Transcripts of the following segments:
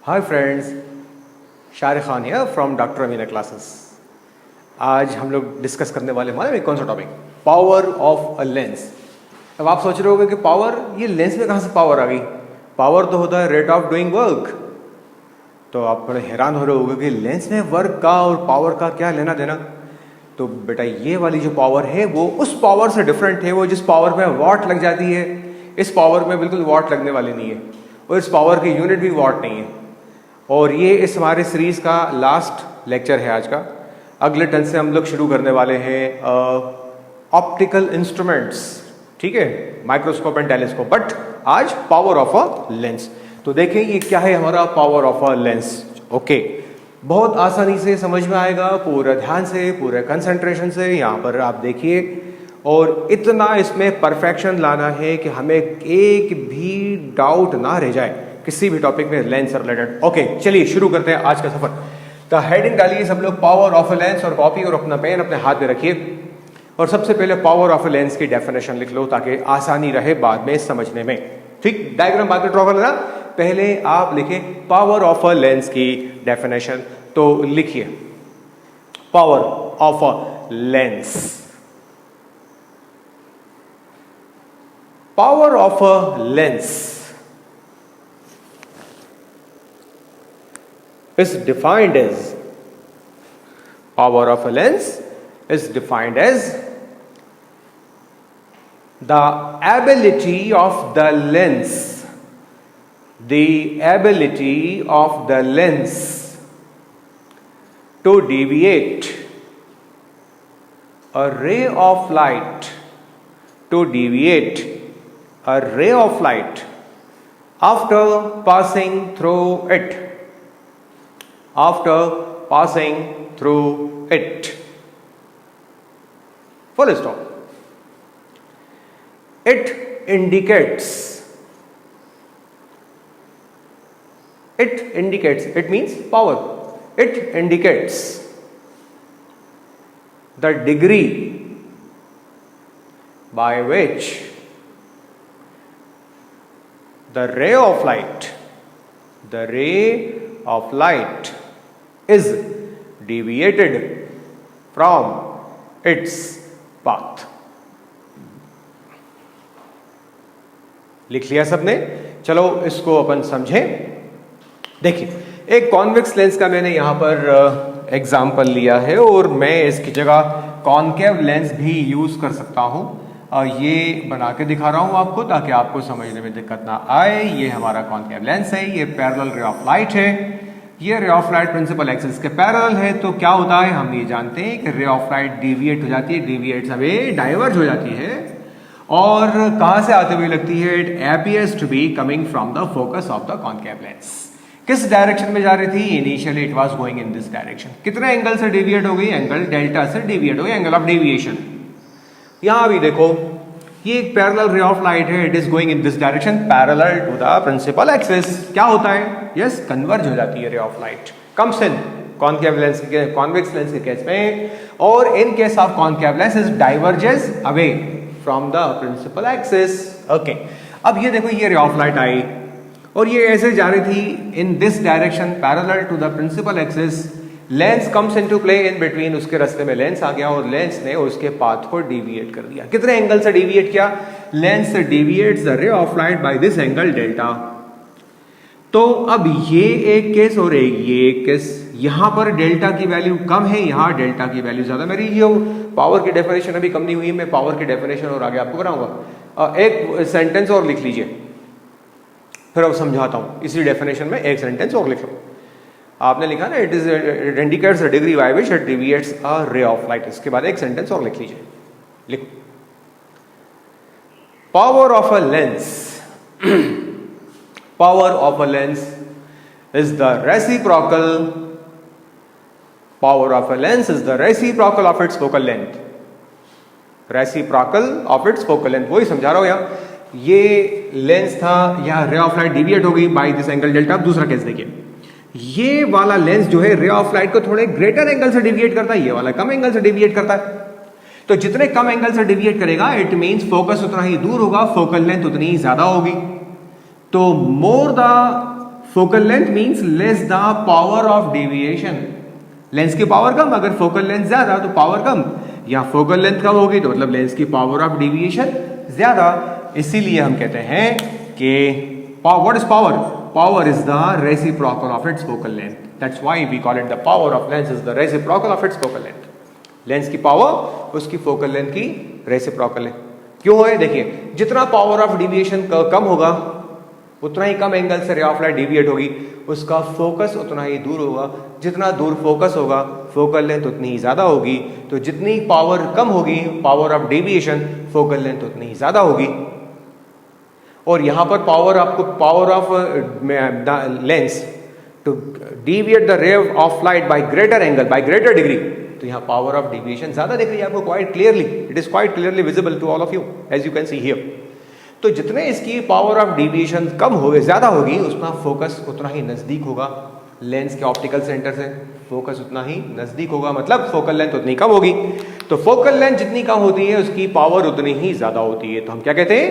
Hi friends, Shariq Khan here from doctor Amina classes. आज हम लोग डिस्कस करने वाले हमारे कौन सा topic, power of a lens. अब आप सोच रहे होगे कि पावर, ये लेंस में कहाँ से पावर आ गई? पावर तो होता है रेट ऑफ डूइंग वर्क। तो आप बड़े हैरान हो रहे होगे कि लेंस में वर्क का और पावर का क्या लेना देना। तो बेटा ये वाली जो पावर है वो उस पावर से डिफरेंट है। वो जिस पावर में वॉट लग जाती है, इस पावर में बिल्कुल वॉट लगने वाली नहीं है, और इस पावर की यूनिट भी वॉट नहीं है। और ये इस हमारे सीरीज का लास्ट लेक्चर है आज का। अगले टर्न से हम लोग शुरू करने वाले हैं ऑप्टिकल इंस्ट्रूमेंट्स, ठीक है, माइक्रोस्कोप एंड टेलीस्कोप। बट आज पावर ऑफ अ लेंस। तो देखें ये क्या है हमारा power of a lens. Okay, बहुत आसानी से समझ में आएगा, पूरा ध्यान से, पूरे कंसंट्रेशन से यहाँ पर आप देखिए। और इतना इसमें परफेक्शन लाना है कि हमें एक भी डाउट ना रह जाए किसी भी टॉपिक में लेंस से रिलेटेड। ओके, चलिए शुरू करते हैं आज का सफर। तो हेडिंग डालिए सब लोग, पावर ऑफ अ लेंस, और कॉपी और अपना पेन अपने हाथ में रखिए। और सबसे पहले पावर ऑफ अ लेंस की डेफिनेशन लिख लो ताकि आसानी रहे बाद में समझने में। ठीक, डायग्राम बाद में ड्रॉ कर लेना, पहले आप लिखें पावर ऑफ अ लेंस की डेफिनेशन। तो लिखिए power of a lens. Power of a lens is defined as, power of a lens is defined as the ability of the lens, the ability of the lens to deviate a ray of light, to deviate a ray of light after passing through it, after passing through it. Full stop. It indicates, it means power. It indicates the degree by which the ray of light, the ray of light is deviated from its path. लिख लिया सबने? चलो इसको अपन समझें। देखिए, एक convex lens का मैंने यहां पर एग्जाम्पल लिया है, और मैं इसकी जगह कॉनकेव लेंस भी यूज कर सकता हूं। ये बना के दिखा रहा हूं आपको ताकि आपको समझने में दिक्कत ना आए। ये हमारा कॉनकेव लेंस है, ये पैरेलल रे ऑफ लाइट है, ये ray of light principal axis के पैरेलल है। तो क्या होता है, हम ये जानते हैं कि रे ऑफ लाइट डिविएट हो जाती है, डिविएट अवे डाइवर्ज हो जाती है, और कहां से आते हुए लगती है? It appears to be coming from the focus of the concave lens. किस डायरेक्शन में जा रही थी? Initially it was going in this direction. कितने एंगल से डिविएट हो गई? एंगल डेल्टा से डिविएट हो गई, एंगल ऑफ डेविएशन। यहां भी देखो, ये एक पैरेलल रे ऑफ लाइट है, it is going in this direction parallel to the principal axis. क्या होता है? यस, कन्वर्ज हो जाती है ray of light, comes in concave lens के, कॉन्वेक्स लेंस के केस में, और in case of concave lens is diverges away from the principal axis. Okay, अब ये देखो, ये रे ऑफ लाइट आई और ये ऐसे जा रही थी in this direction parallel to the principal axis. Lens comes into play in between, उसके रास्ते में लेंस आ गया और लेंस ने उसके पाथ को डिविएट कर दिया। कितने एंगल से डिविएट किया? Lens deviates the ray of light by this angle delta. तो अब ये एक केस और ये एक केस, यहां पर डेल्टा की वैल्यू कम है, यहां डेल्टा की वैल्यू ज्यादा। मेरी जो पावर की डेफिनेशन अभी कम नहीं हुई है, मैं पावर की डेफिनेशन और आगे आपको कराऊंगा। एक सेंटेंस और लिख लीजिए, फिर अब समझाता हूं। इसी डेफिनेशन में एक सेंटेंस और लिख लो। आपने लिखा ना, it indicates the degree by which it deviates a ray of light. इसके बाद एक सेंटेंस और लिख लीजिए, लिखो, power of a lens, power of a lens is the reciprocal, power of a lens is the reciprocal of its focal length, reciprocal of its focal length। वही समझा रहा हूं यहां। ये लेंस था, यहां रे ऑफ लाइट डिविएट हो गई बाय दिस एंगल डेल्टा। अब दूसरा केस देखिए, ये वाला लेंस जो है रे ऑफ लाइट को थोड़े ग्रेटर एंगल से डिविएट करता है, ये वाला कम एंगल से डिविएट करता है। तो जितने कम एंगल से डिविएट करेगा, इट मींस फोकस उतना ही दूर होगा, फोकल लेंथ उतनी ही ज्यादा होगी। तो more the focal length means less the power of deviation. Lens की पावर कम, अगर फोकल लेंथ ज्यादा तो पावर कम, या फोकल लेंथ कम होगी तो मतलब लेंस की पावर ऑफ डेविएशन ज्यादा। इसीलिए हम कहते हैं कि what is power? Power is the reciprocal of its focal length. That's why we call it the power of lens is the reciprocal of its focal length. Lens की power उसकी focal length की reciprocal है। क्यों है? देखिए, जितना power of deviation कम होगा उतना ही कम एंगल से रे ऑफ लाइट डेविएट होगी, उसका फोकस उतना ही दूर होगा। जितना दूर फोकस होगा फोकल लेंथ उतनी ही ज्यादा होगी। तो जितनी पावर कम होगी, power of deviation, focal length उतनी ही ज्यादा होगी। और यहां पर पावर, आपको power of lens to deviate the ray of light by greater angle, by greater degree, तो यहां पावर ऑफ डेविएशन ज्यादा दिख रही है आपको quite clearly. It is quite clearly visible to all of you as you can see here. तो जितने इसकी पावर ऑफ डेविएशन कम होगी, ज्यादा होगी, उतना फोकस उतना ही नजदीक होगा लेंस के ऑप्टिकल सेंटर से। फोकस उतना ही नजदीक होगा, मतलब फोकल लेंथ उतनी कम होगी। तो फोकल लेंथ जितनी कम होती है उसकी पावर उतनी ही ज्यादा होती है। तो हम क्या कहते हैं?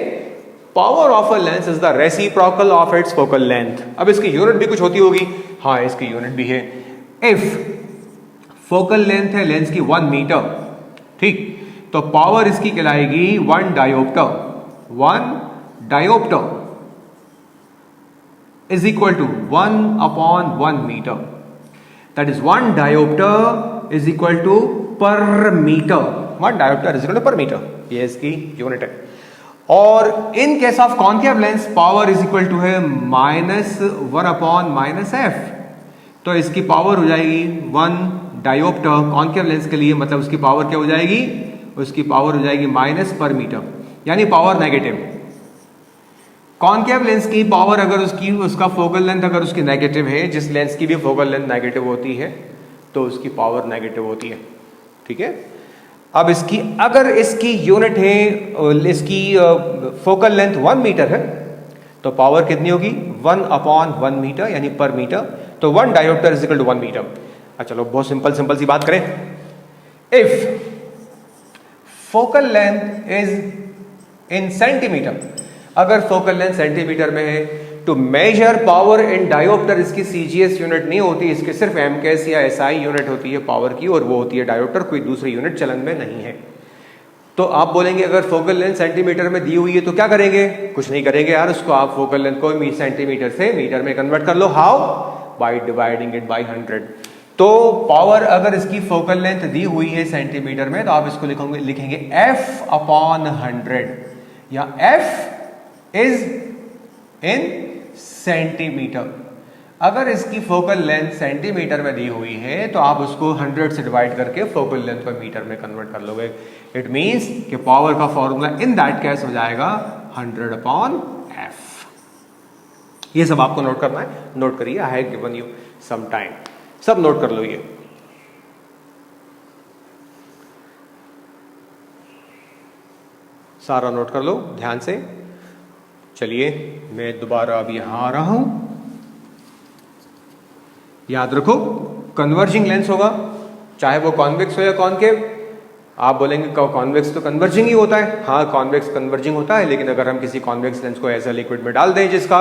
Power of a lens is the reciprocal of its focal length. अब इसकी यूनिट भी कुछ होती होगी। हाँ, इसकी यूनिट भी है। इफ फोकल लेंथ है लेंस की 1 मीटर, ठीक, तो पावर इसकी कहलाएगी 1 dioptre. 1 dioptre is equal to 1 upon 1 meter. That is 1 diopter is equal to per meter. 1 diopter is equal to per meter. ये इसकी यूनिट है। और in case of concave lens power is equal to है -1 upon -f। तो इसकी power हो जाएगी 1 dioptre concave lens के लिए, मतलब उसकी पावर क्या हो जाएगी? उसकी पावर हो जाएगी माइनस पर मीटर, यानी पावर नेगेटिव। कॉन्केव लेंस की पावर अगर उसका फोकल लेंथ अगर उसकी नेगेटिव है, जिस लेंस की भी फोकल लेंथ नेगेटिव होती है तो उसकी पावर नेगेटिव होती है, ठीक है। अब इसकी अगर इसकी यूनिट है, इसकी फोकल लेंथ 1 मीटर है, तो पावर कितनी होगी? 1 अपॉन 1 मीटर, यानी पर मीटर। तो 1 dioptre is equal to 1 metre. अच्छा, चलो बहुत सिंपल सी बात करें। If focal length is in centimetre, अगर फोकल लेंथ सेंटीमीटर में है, तो मेजर पावर इन डायोप्टर, इसकी सीजीएस यूनिट नहीं होती, इसके सिर्फ एमकेएस या एसआई यूनिट होती है पावर की, और वो होती है डायोप्टर, कोई दूसरी यूनिट चलन में नहीं है। तो आप बोलेंगे अगर फोकल लेंथ सेंटीमीटर में दी हुई है तो क्या करेंगे? कुछ नहीं करेंगे यार, उसको आप फोकल लेंथ को सेंटीमीटर से मीटर में कन्वर्ट कर लो। How? By dividing it by 100। तो पावर अगर इसकी फोकल लेंथ दी हुई है सेंटीमीटर में, तो आप इसको लिखेंगे f अपॉन 100, या f इज इन सेंटीमीटर। अगर इसकी फोकल लेंथ सेंटीमीटर में दी हुई है तो आप उसको 100 से डिवाइड करके फोकल लेंथ को मीटर में कन्वर्ट कर लोगे। इट मींस कि पावर का फॉर्मूला इन दैट केस हो जाएगा 100 अपॉन f। ये सब आपको नोट करना है, नोट करिए। I have given you some time, सब नोट कर लो। ये सारा नोट कर लो ध्यान से। चलिए मैं दोबारा अब यहां आ रहा हूं। याद रखो, कन्वर्जिंग लेंस होगा, चाहे वो कॉन्वेक्स हो या कॉनकेव। आप बोलेंगे कॉन्वेक्स तो कन्वर्जिंग ही होता है। हाँ, कॉन्वेक्स कन्वर्जिंग होता है, लेकिन अगर हम किसी कॉन्वेक्स लेंस को ऐसा लिक्विड में डाल दें जिसका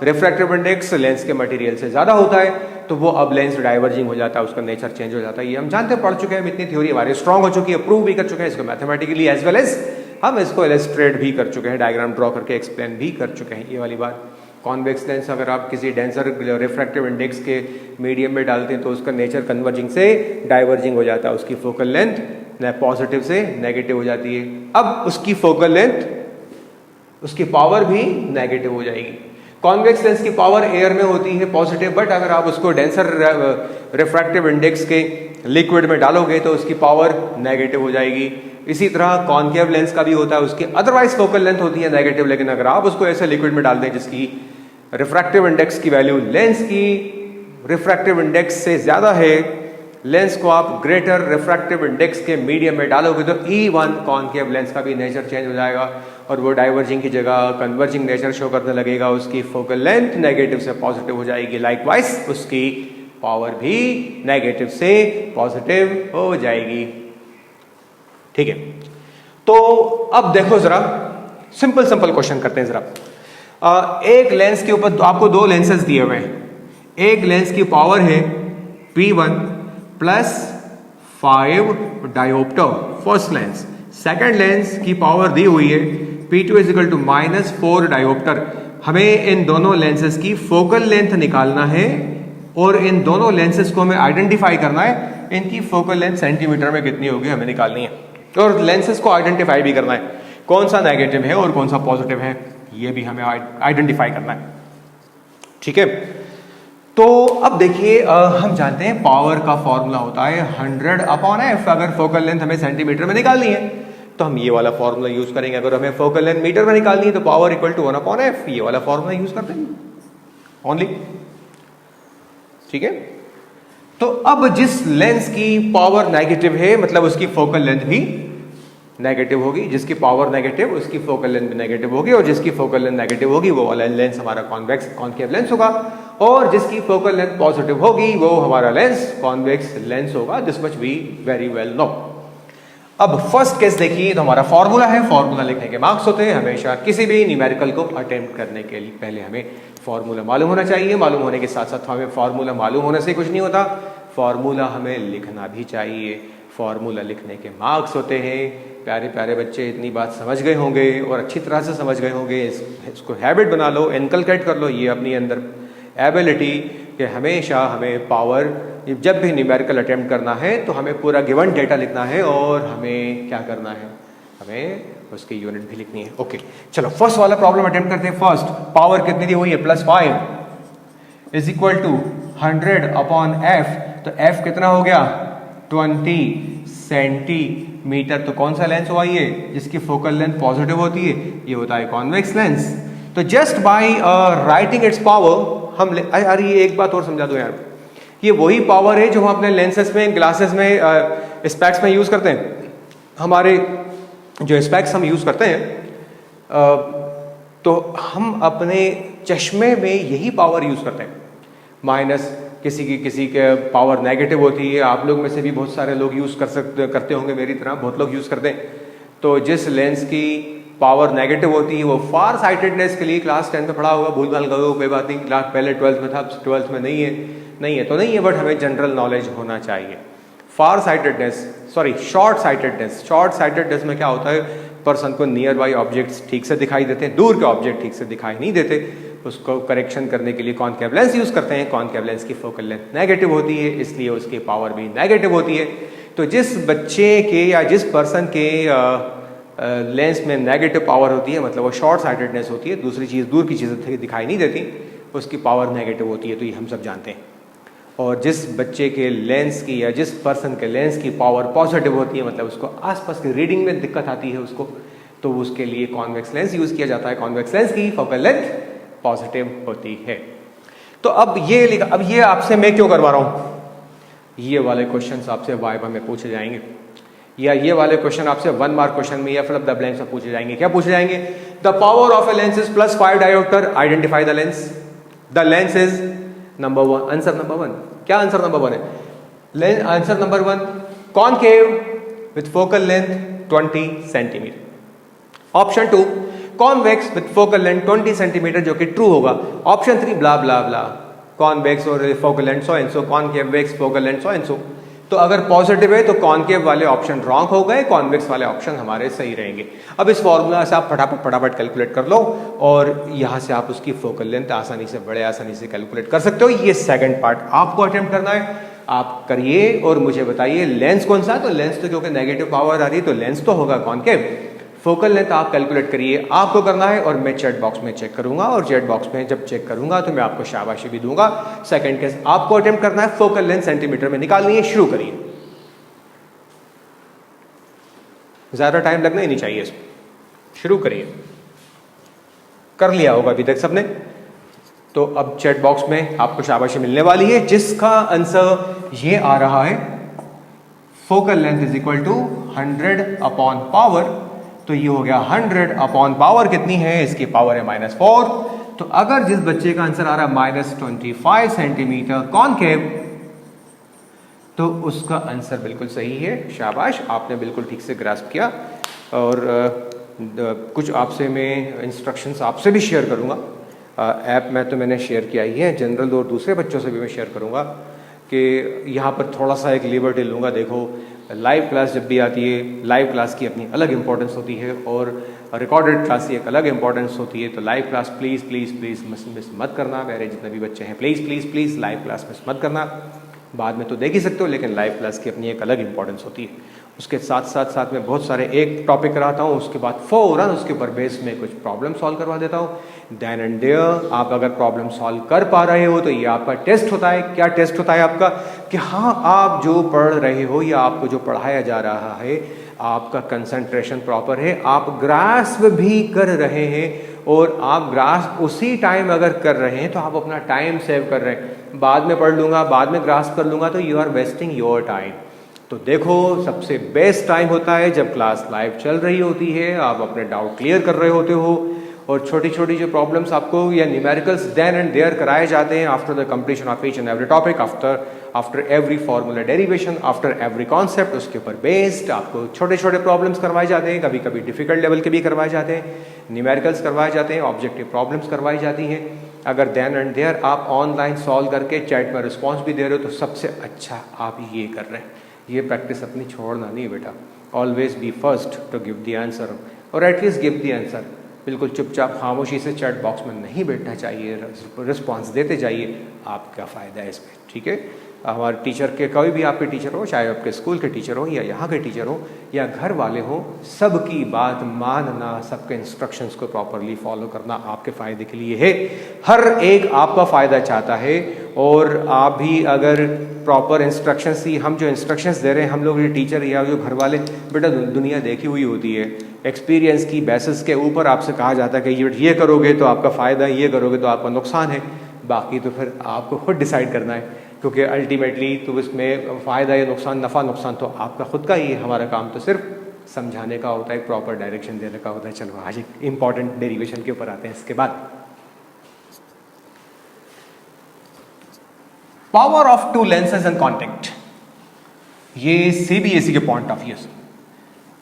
रिफ्रैक्टिव इंडेक्स लेंस के मटेरियल से ज्यादा होता है, तो वो अब लेंस डाइवर्जिंग हो जाता है, उसका नेचर चेंज हो जाता है। ये हम जानते पढ़ चुके हैं, इतनी थ्योरी हमारी स्ट्रॉन्ग हो चुकी है, प्रूव भी कर चुके हैं इसको मैथमेटिकली, एज वेल एज हम इसको इलस्ट्रेट भी कर चुके हैं, डायग्राम ड्रॉ करके एक्सप्लेन भी कर चुके हैं। ये वाली बात, कॉन्वेक्स लेंस अगर आप किसी डेंसर रिफ्रैक्टिव इंडेक्स के मीडियम में डालते हैं तो उसका नेचर कन्वर्जिंग से डाइवर्जिंग हो जाता है, उसकी फोकल लेंथ पॉजिटिव से नेगेटिव हो जाती है। अब उसकी फोकल लेंथ, उसकी पावर भी नेगेटिव हो जाएगी। कॉन्वेक्स लेंस की पावर एयर में होती है पॉजिटिव, बट अगर आप उसको डेंसर रिफ्रैक्टिव इंडेक्स के लिक्विड में डालोगे तो उसकी पावर नेगेटिव हो जाएगी। इसी तरह कॉनकेव लेंस का भी होता है, उसकी अदरवाइज फोकल लेंथ होती है नेगेटिव, लेकिन अगर आप उसको ऐसे लिक्विड में डाल दें जिसकी रिफ्रैक्टिव इंडेक्स की वैल्यू लेंस की रिफ्रैक्टिव इंडेक्स से ज्यादा है, लेंस को आप ग्रेटर रिफ्रैक्टिव इंडेक्स के मीडियम में डालोगे तो E1 कॉनकेव लेंस का भी नेचर चेंज हो जाएगा और वो डाइवर्जिंग की जगह कन्वर्जिंग नेचर शो करने लगेगा। उसकी फोकल लेंथ नेगेटिव से पॉजिटिव हो जाएगी, लाइकवाइज उसकी पावर भी नेगेटिव से पॉजिटिव हो जाएगी। ठीक है, तो अब देखो जरा, सिंपल क्वेश्चन करते हैं जरा। एक लेंस के ऊपर आपको दो लेंसेज दिए हुए हैं, एक लेंस की पावर है P1 plus 5 dioptre first lens, second lens की पावर दी हुई है P2 is equal to -4 dioptre. हमें इन दोनों लेंसेज की फोकल लेंथ निकालना है और इन दोनों लेंसेज को हमें आइडेंटिफाई करना है, इनकी फोकल लेंथ सेंटीमीटर में कितनी होगी हमें निकालनी है, और लेंसेज को आइडेंटिफाई भी करना है, कौन सा नेगेटिव है और कौन सा पॉजिटिव है ये भी हमें आइडेंटिफाई करना है। ठीक है, तो अब देखिए हम जानते हैं पावर का फॉर्मूला होता है 100/f। अगर फोकल लेंथ हमें सेंटीमीटर में निकालनी है तो हम ये वाला फॉर्मूला यूज करेंगे, अगर हमें फोकल लेंथ मीटर में निकालनी है तो पावर इक्वल टू 1/f, ये वाला फॉर्मूला यूज करते हैं ओनली। ठीक है, तो अब जिस लेंस की पावर नेगेटिव है मतलब उसकी फोकल लेंथ भी नेगेटिव होगी, जिसकी पावर नेगेटिव उसकी फोकल लेंथ भी नेगेटिव होगी, और जिसकी फोकल लेंथ नेगेटिव होगी वो वाला लेंस हमारा कॉन्वेक्स कॉन्केव लेंस होगा, और जिसकी फोकल लेंथ पॉजिटिव होगी वो हमारा लेंस कॉन्वेक्स लेंस होगा। This much we very well know. अब फर्स्ट केस देखिए, तो हमारा फॉर्मूला है, फॉर्मूला लिखने के मार्क्स होते हैं। हमेशा किसी भी न्यूमेरिकल को अटेम्प्ट करने के लिए पहले हमें फॉर्मूला मालूम होना चाहिए, मालूम होने के साथ साथ हमें फॉर्मूला मालूम होने से कुछ नहीं होता, फॉर्मूला हमें लिखना भी चाहिए, फॉर्मूला लिखने के मार्क्स होते हैं। प्यारे प्यारे बच्चे इतनी बात समझ गए होंगे और अच्छी तरह से समझ गए होंगे, इसको हैबिट बना लो, इनकलकेट कर लो ये अपनी अंदर एबिलिटी कि हमेशा हमें पावर, जब भी न्यूमेरिकल अटेम्प्ट करना है तो हमें पूरा गिवन डेटा लिखना है और हमें क्या करना है, हमें उसकी यूनिट भी लिखनी है। ओके चलो फर्स्ट वाला प्रॉब्लम अटेम्प्ट करते हैं। फर्स्ट पावर कितनी दी हुई है, +5 इज इक्वल टू 100/f, तो f कितना हो गया 20 सेंटीमीटर। तो कौन सा लेंस हुआ ये, जिसकी फोकल लेंथ पॉजिटिव होती है, ये होता है कॉन्वेक्स लेंस। तो just by writing it's power हम अरे ये एक बात और समझा दो यार, ये वही पावर है जो हम अपने लेंसेज में, ग्लासेस में, स्पेक्स में यूज करते हैं। हमारे जो स्पेक्स हम यूज करते हैं तो हम अपने चश्मे में यही पावर यूज करते हैं। माइनस किसी के पावर नेगेटिव होती है, आप लोग में से भी बहुत सारे लोग यूज करते होंगे, मेरी तरह बहुत लोग यूज करते हैं। तो जिस लेंस की पावर नेगेटिव होती है वो फार साइटेडनेस के लिए क्लास 10 में पढ़ा होगा, भूल भाल गए कोई बात नहीं, क्लास पहले 12th में था, 12th में नहीं है तो नहीं है, बट हमें जनरल नॉलेज होना चाहिए। फार साइटेडनेस सॉरी शॉर्ट साइटेडनेस में क्या होता है, पर्सन को नियर बाई ऑब्जेक्ट्स ठीक से दिखाई देते हैं, दूर के ऑब्जेक्ट ठीक से दिखाई नहीं देते, उसको करेक्शन करने के लिए कॉनकेव लेंस यूज करते हैं। कॉनकेव लेंस की फोकल लेंथ नेगेटिव होती है, इसलिए उसकी पावर भी नेगेटिव होती है। तो जिस बच्चे के या जिस पर्सन के लेंस में नेगेटिव पावर होती है, मतलब वो शॉर्ट साइटेडनेस होती है, दूसरी चीज़ दूर की चीज़ें दिखाई नहीं देती, उसकी पावर नेगेटिव होती है, तो ये हम सब जानते हैं। और जिस बच्चे के लेंस की या जिस पर्सन के लेंस की पावर पॉजिटिव होती है, मतलब उसको आसपास की रीडिंग में दिक्कत आती है उसको, तो उसके लिए कॉन्वेक्स लेंस यूज किया जाता है। कॉन्वेक्स लेंस की फोकल लेंथ पॉजिटिव होती है। तो अब ये आपसे मैं क्यों करवा रहा हूं, ये वाले क्वेश्चन आपसे वाइवा में पूछे जाएंगे, या ये वाले क्वेश्चन आपसे 1 मार्क क्वेश्चन में या फिर द ब्लैंक्स में पूछे जाएंगे। क्या पूछे जाएंगे, the power of a lens is +5 dioptre, identify the lens, the lens is number 1, answer number 1। क्या आंसर नंबर 1 है, answer number 1 concave with focal length 20 centimetre. Option 2 convex with focal length 20 centimetre, जो कि true होगा। Option 3 blah blah blah, convex और focal length so and so, concave vex focal length so and so. तो अगर positive है तो concave वाले option wrong हो गए, कॉन्वेक्स वाले ऑप्शन हमारे सही रहेंगे। अब इस फॉर्मूला से आप फटाफट कैलकुलेट कर लो और यहां से आप उसकी फोकल लेंथ आसानी से कैलकुलेट कर सकते हो। ये सेकंड पार्ट आपको अटेम्प्ट करना है, आप करिए और मुझे बताइए लेंस कौन सा है। तो लेंस तो क्योंकि नेगेटिव पावर आ रही है तो लेंस तो होगा कॉनकेव। फोकल लेंथ आप कैलकुलेट करिए, आपको करना है, और मैं चैट बॉक्स में चेक करूंगा, और चैट बॉक्स में जब चेक करूंगा तो मैं आपको शाबाशी भी दूंगा। सेकंड केस आपको अटेम्प्ट करना है, फोकल लेंथ सेंटीमीटर में निकालनी है। शुरू करिए, ज्यादा टाइम लगना ही नहीं चाहिए इसमें, शुरू करिए। कर लिया होगा अभी तक सबने, तो अब चैट बॉक्स में आपको शाबाशी मिलने वाली है, जिसका आंसर ये आ रहा है focal length is equal to 100/पावर। तो ये हो गया 100/पावर कितनी है, इसकी पावर है -4। तो अगर जिस बच्चे का आंसर आ रहा है -25 सेंटीमीटर कॉनकेव, तो उसका आंसर बिल्कुल सही है। शाबाश, आपने बिल्कुल ठीक से ग्रास्प किया। और कुछ आपसे मैं इंस्ट्रक्शंस आपसे भी शेयर करूंगा, ऐप में तो मैंने शेयर किया ही है, जनरल और दूसरे बच्चों से भी मैं शेयर करूँगा कि यहाँ पर थोड़ा सा एक लिबर्टी लूँगा। देखो लाइव क्लास जब भी आती है, लाइव क्लास की अपनी अलग इंपॉर्टेंस होती है और रिकॉर्डेड क्लास की एक अलग इंपॉर्टेंस होती है। तो live class please please please miss मत करना। मेरे जितने भी बच्चे हैं please please please live class miss मत करना। बाद में तो देख ही सकते हो, लेकिन लाइव क्लास की अपनी एक अलग इंपॉर्टेंस होती है। उसके साथ साथ साथ में बहुत सारे एक टॉपिक कराता हूँ, उसके बाद फ़ौरन उसके ऊपर बेस में कुछ प्रॉब्लम सॉल्व करवा देता हूँ। देन एंड देयर आप अगर प्रॉब्लम सॉल्व कर पा रहे हो तो ये आपका टेस्ट होता है। क्या टेस्ट होता है आपका? कि हाँ, आप जो पढ़ रहे हो या आपको जो पढ़ाया जा रहा है, आपका कंसंट्रेशन प्रॉपर है, आप ग्रास्प भी कर रहे हैं। और आप ग्रास्प उसी टाइम अगर कर रहे हैं तो आप अपना टाइम सेव कर रहे हैं। बाद में पढ़ लूँगा, बाद में ग्रास्प कर लूँगा, तो you are wasting your time. तो देखो, सबसे बेस्ट टाइम होता है जब क्लास लाइव चल रही होती है, आप अपने डाउट क्लियर कर रहे होते हो और छोटी छोटी जो प्रॉब्लम्स आपको या न्यूमेरिकल्स देन एंड देयर कराए जाते हैं after the completion of each and every topic, after every formula derivation, after every concept, उसके ऊपर बेस्ड आपको छोटे छोटे प्रॉब्लम्स करवाए जाते हैं। कभी कभी डिफिकल्ट लेवल के भी करवाए जाते हैं, न्यूमेरिकल्स करवाए जाते हैं, ऑब्जेक्टिव प्रॉब्लम्स करवाई जाती हैं। अगर देन एंड देयर आप ऑनलाइन सॉल्व करके चैट में रिस्पॉन्स भी दे रहे हो तो सबसे अच्छा आप ये कर रहे हैं। ये प्रैक्टिस अपनी छोड़ना नहीं बेटा। Always be first to give the answer, और एटलीस्ट गिव द आंसर। बिल्कुल चुपचाप खामोशी से चैट बॉक्स में नहीं बैठना चाहिए, रिस्पॉन्स देते जाइए। आपका फ़ायदा है इसमें, ठीक है। हमारे टीचर के, कोई भी आपके टीचर हो, चाहे आपके स्कूल के टीचर हो या यहाँ के टीचर हो या घर वाले हो, सबकी बात मानना, सबके इंस्ट्रक्शंस को प्रॉपरली फॉलो करना आपके फ़ायदे के लिए है। हर एक आपका फ़ायदा चाहता है और आप भी अगर प्रॉपर इंस्ट्रक्शंस ही, हम जो इंस्ट्रक्शंस दे रहे हैं, हम लोग ये टीचर या जो घर वाले, बेटा दुनिया देखी हुई होती है। एक्सपीरियंस की बेसिस के ऊपर आपसे कहा जाता है कि ये करोगे तो आपका फ़ायदा, ये करोगे तो आपका नुकसान है। बाकी तो फिर आपको खुद डिसाइड करना है, क्योंकि अल्टीमेटली तो इसमें फ़ायदा या नुकसान, नफ़ा नुकसान तो आपका खुद का ही है। हमारा काम तो सिर्फ समझाने का होता है, प्रॉपर डायरेक्शन देने का होता है। चलो आज एक इंपॉर्टेंट डेरिवेशन के ऊपर आते हैं। इसके बाद power of to lenses and contact, ये सीबीएसई के पॉइंट ऑफ व्यू से,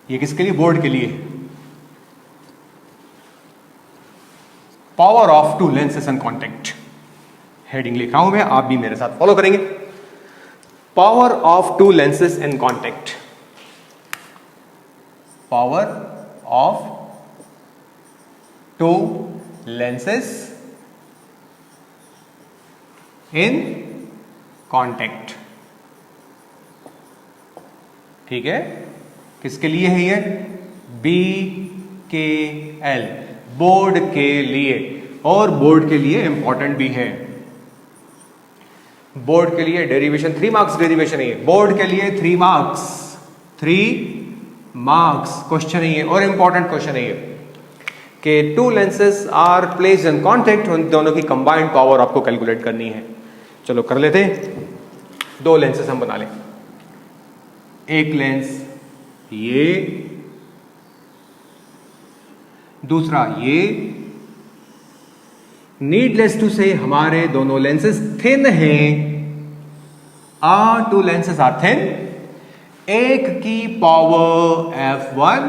ये किसके लिए? बोर्ड के लिए। Power of to lenses and contact, heading लिखा हूं मैं, आप भी मेरे साथ फॉलो करेंगे। Power of to lenses and contact, power of to lenses in contact, ठीक है। किसके लिए है ये? BKL, बोर्ड के लिए। और बोर्ड के लिए इंपॉर्टेंट भी है। बोर्ड के लिए डेरिवेशन 3 मार्क्स डेरिवेशन है ये, बोर्ड के लिए 3 मार्क्स, 3 मार्क्स क्वेश्चन है ये, और इंपॉर्टेंट क्वेश्चन है ये कि two lenses are placed in contact, उन दोनों की कंबाइंड पावर आपको कैलकुलेट करनी है। चलो कर लेते हैं। 2 लेंसेज हम बना लें, एक लेंस ये, दूसरा ये। नीडलेस टू से हमारे दोनों लेंसेज थिन हैं। Two lenses are thin. एक की पावर F1,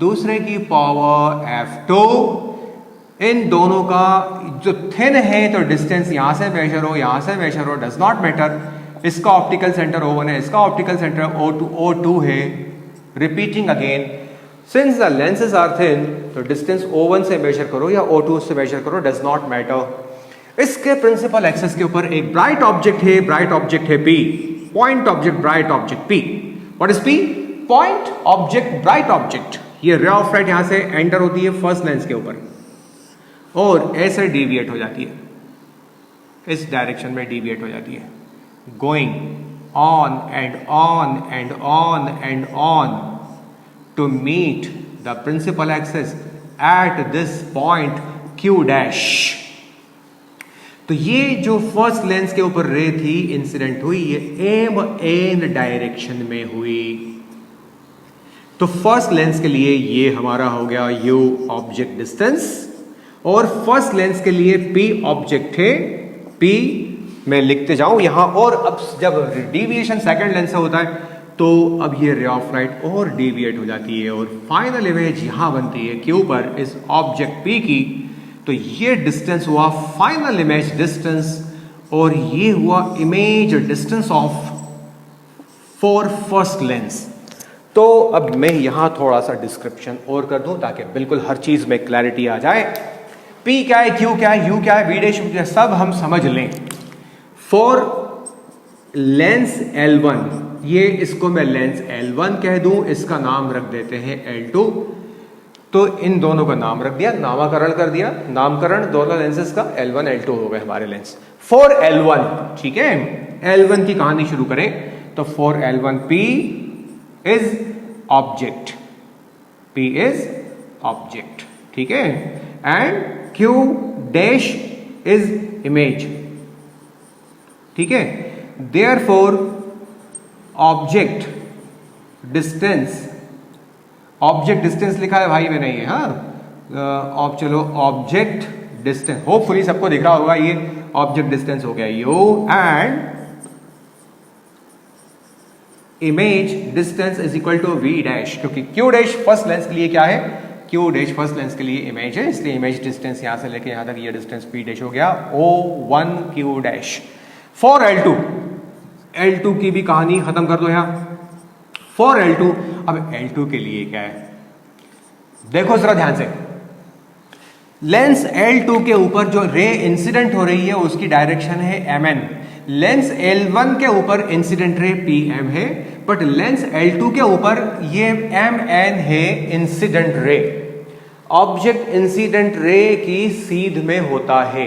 दूसरे की पावर F2। इन दोनों का जो थिन है तो डिस्टेंस यहां से मेजर हो, यहां से मेजर हो, डज नॉट मैटर। इसका ऑप्टिकल सेंटर O1 है, इसका ऑप्टिकल सेंटर O2 है। Repeating again, since the lenses are thin तो डिस्टेंस O1 से मेजर करो या O2 से मेजर करो, डज नॉट मैटर। इसके प्रिंसिपल एक्सिस के ऊपर एक ब्राइट ऑब्जेक्ट है, ब्राइट ऑब्जेक्ट है P, point object, bright object P। What is P? Point object, bright object. ये रे ऑफ लाइट यहां से एंटर होती है फर्स्ट लेंस के ऊपर और ऐसे डिविएट हो जाती है, इस डायरेक्शन में डिविएट हो जाती है, going on and on and on and on to meet the principal axis at this point Q dash। तो ये जो फर्स्ट लेंस के ऊपर रे थी इंसिडेंट हुई, ये एम एन डायरेक्शन में हुई। तो फर्स्ट लेंस के लिए ये हमारा हो गया U ऑब्जेक्ट डिस्टेंस, और फर्स्ट लेंस के लिए P ऑब्जेक्ट है। P मैं लिखते जाऊं यहां, और अब जब डिविएशन सेकंड लेंस से होता है तो अब ये रे ऑफ लाइट और डेविएट हो जाती है और फाइनल इमेज यहां बनती है Q पर, इस ऑब्जेक्ट P की। तो ये डिस्टेंस हुआ फाइनल इमेज डिस्टेंस और ये हुआ image distance of for first lens. तो अब मैं यहां थोड़ा सा डिस्क्रिप्शन और कर दूं ताकि बिल्कुल हर चीज में क्लैरिटी आ जाए। P क्या है, Q क्या है, U क्या है, V डैश क्या है, सब हम समझ लें। फॉर लेंस L1, ये इसको मैं लेंस L1 कह दूं, इसका नाम रख देते हैं L2। तो इन दोनों का नाम रख दिया, नामकरण कर दिया, नामकरण दोनों लेंसेज का L1 L2 हो गए हमारे लेंस। फॉर L1, ठीक है, L1 की कहानी शुरू करें तो for L1 P is object, P is object, ठीक है, and Q dash is image, ठीक है। Therefore object distance, object distance लिखा है भाई मैंने ये, हाँ, चलो ऑब्जेक्ट डिस्टेंस, होपफुली सबको दिख रहा होगा, ये ऑब्जेक्ट डिस्टेंस हो गया U, and image distance is equal to V dash, क्योंकि Q डैश फर्स्ट लेंस के लिए क्या है, Q डैश फर्स्ट लेंस के लिए इमेज है, इसलिए इमेज डिस्टेंस यहां से लेके यहां तक ये डिस्टेंस P डैश हो गया O1 Q dash. For L2, L2 की भी कहानी खत्म कर दो यहां। फॉर L2, अब L2 के लिए क्या है, देखो जरा ध्यान से, लेंस L2 के ऊपर जो रे इंसिडेंट हो रही है उसकी डायरेक्शन है mn। लेंस L1 के ऊपर इंसिडेंट रे PM है, बट लेंस L2 के ऊपर ये mn है incident ray. Object incident ray की सीध में होता है।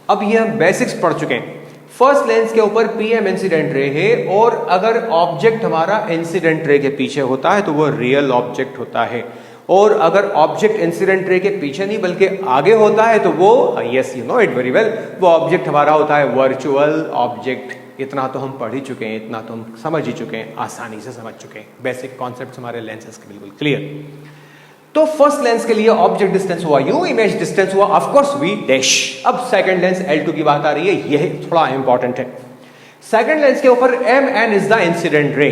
अब ये हम बेसिक्स पढ़ चुके हैं। फर्स्ट लेंस के ऊपर PM इंसिडेंट रे है, और अगर ऑब्जेक्ट हमारा इंसिडेंट रे के पीछे होता है तो वो रियल ऑब्जेक्ट होता है, और अगर ऑब्जेक्ट इंसिडेंट रे के पीछे नहीं बल्कि आगे होता है तो वो, yes you know it very well, वो ऑब्जेक्ट हमारा होता है वर्चुअल ऑब्जेक्ट। इतना तो हम पढ़ ही चुके हैं, इतना तो हम समझ ही चुके हैं, आसानी से समझ चुके हैं, बेसिक कॉन्सेप्ट्स हमारे लेंसेज के बिल्कुल क्लियर। तो फर्स्ट लेंस के लिए ऑब्जेक्ट डिस्टेंस हुआ U, इमेज डिस्टेंस हुआ ऑफ कोर्स V डैश। अब सेकंड लेंस L2 की बात आ रही है, यह थोड़ा इंपॉर्टेंट है। सेकंड लेंस के ऊपर mn is the incident ray.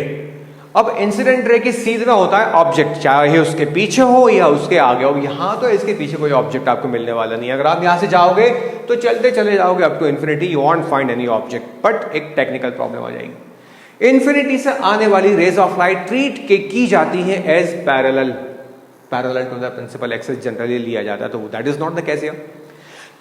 अब इंसिडेंट रे की सीध में होता है ऑब्जेक्ट, चाहे उसके पीछे हो या उसके आगे हो। यहां तो इसके पीछे कोई ऑब्जेक्ट आपको मिलने वाला नहीं है, अगर आप यहां से जाओगे तो चलते चले जाओगे up to infinity, you won't find any object. But एक टेक्निकल प्रॉब्लम आ जाएगी, इन्फिनिटी से आने वाली रेज ऑफ लाइट ट्रीट की जाती है as parallel to the principal axis generally लिया जाता है, तो that is not the case here.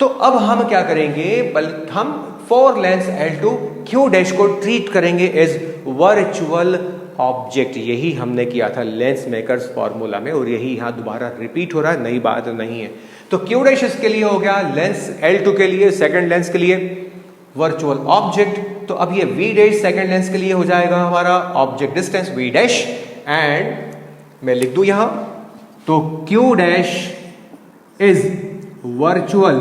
तो अब हम क्या करेंगे, बल्कि हम for lens L2 Q dash को ट्रीट करेंगे एज वर्चुअल ऑब्जेक्ट। यही हमने किया था लेंस मेकर्स फॉर्मूला में, और यही यहां दोबारा रिपीट हो रहा है, नई बात नहीं है। तो Q डैश इसके लिए हो गया, लेंस L2 के लिए, सेकंड लेंस के लिए वर्चुअल ऑब्जेक्ट। तो अब ये V डैश सेकंड लेंस के लिए हो जाएगा हमारा object distance V dash, and मैं लिख दूं यहां, तो Q dash is virtual,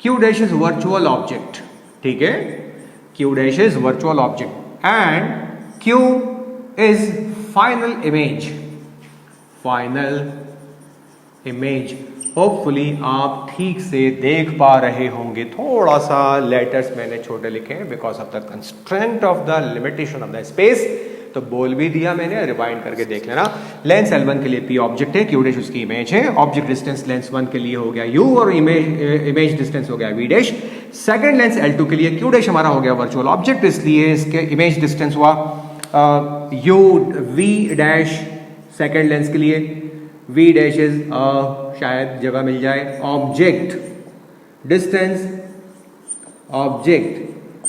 Q dash is virtual object, ठीक है, Q dash is virtual object, and Q is final image, final image। Hopefully आप ठीक से देख पा रहे होंगे। थोड़ा सा लेटर्स मैंने छोटे लिखे हैं because of the constraint of the limitation of the space, तो बोल भी दिया मैंने, रिवाइंड करके देख लेना। लेंस L1 के लिए P ऑब्जेक्ट है, Q डैश उसकी इमेज है, ऑब्जेक्ट डिस्टेंस लेंस 1 के लिए हो गया U, और इमेज डिस्टेंस हो गया V dash. Second lens L2 के लिए Q डैश हमारा हो गया वर्चुअल ऑब्जेक्ट, इसलिए इसके इमेज डिस्टेंस हुआ U V dash. Second lens के लिए V डैश इज शायद जगह मिल जाए, object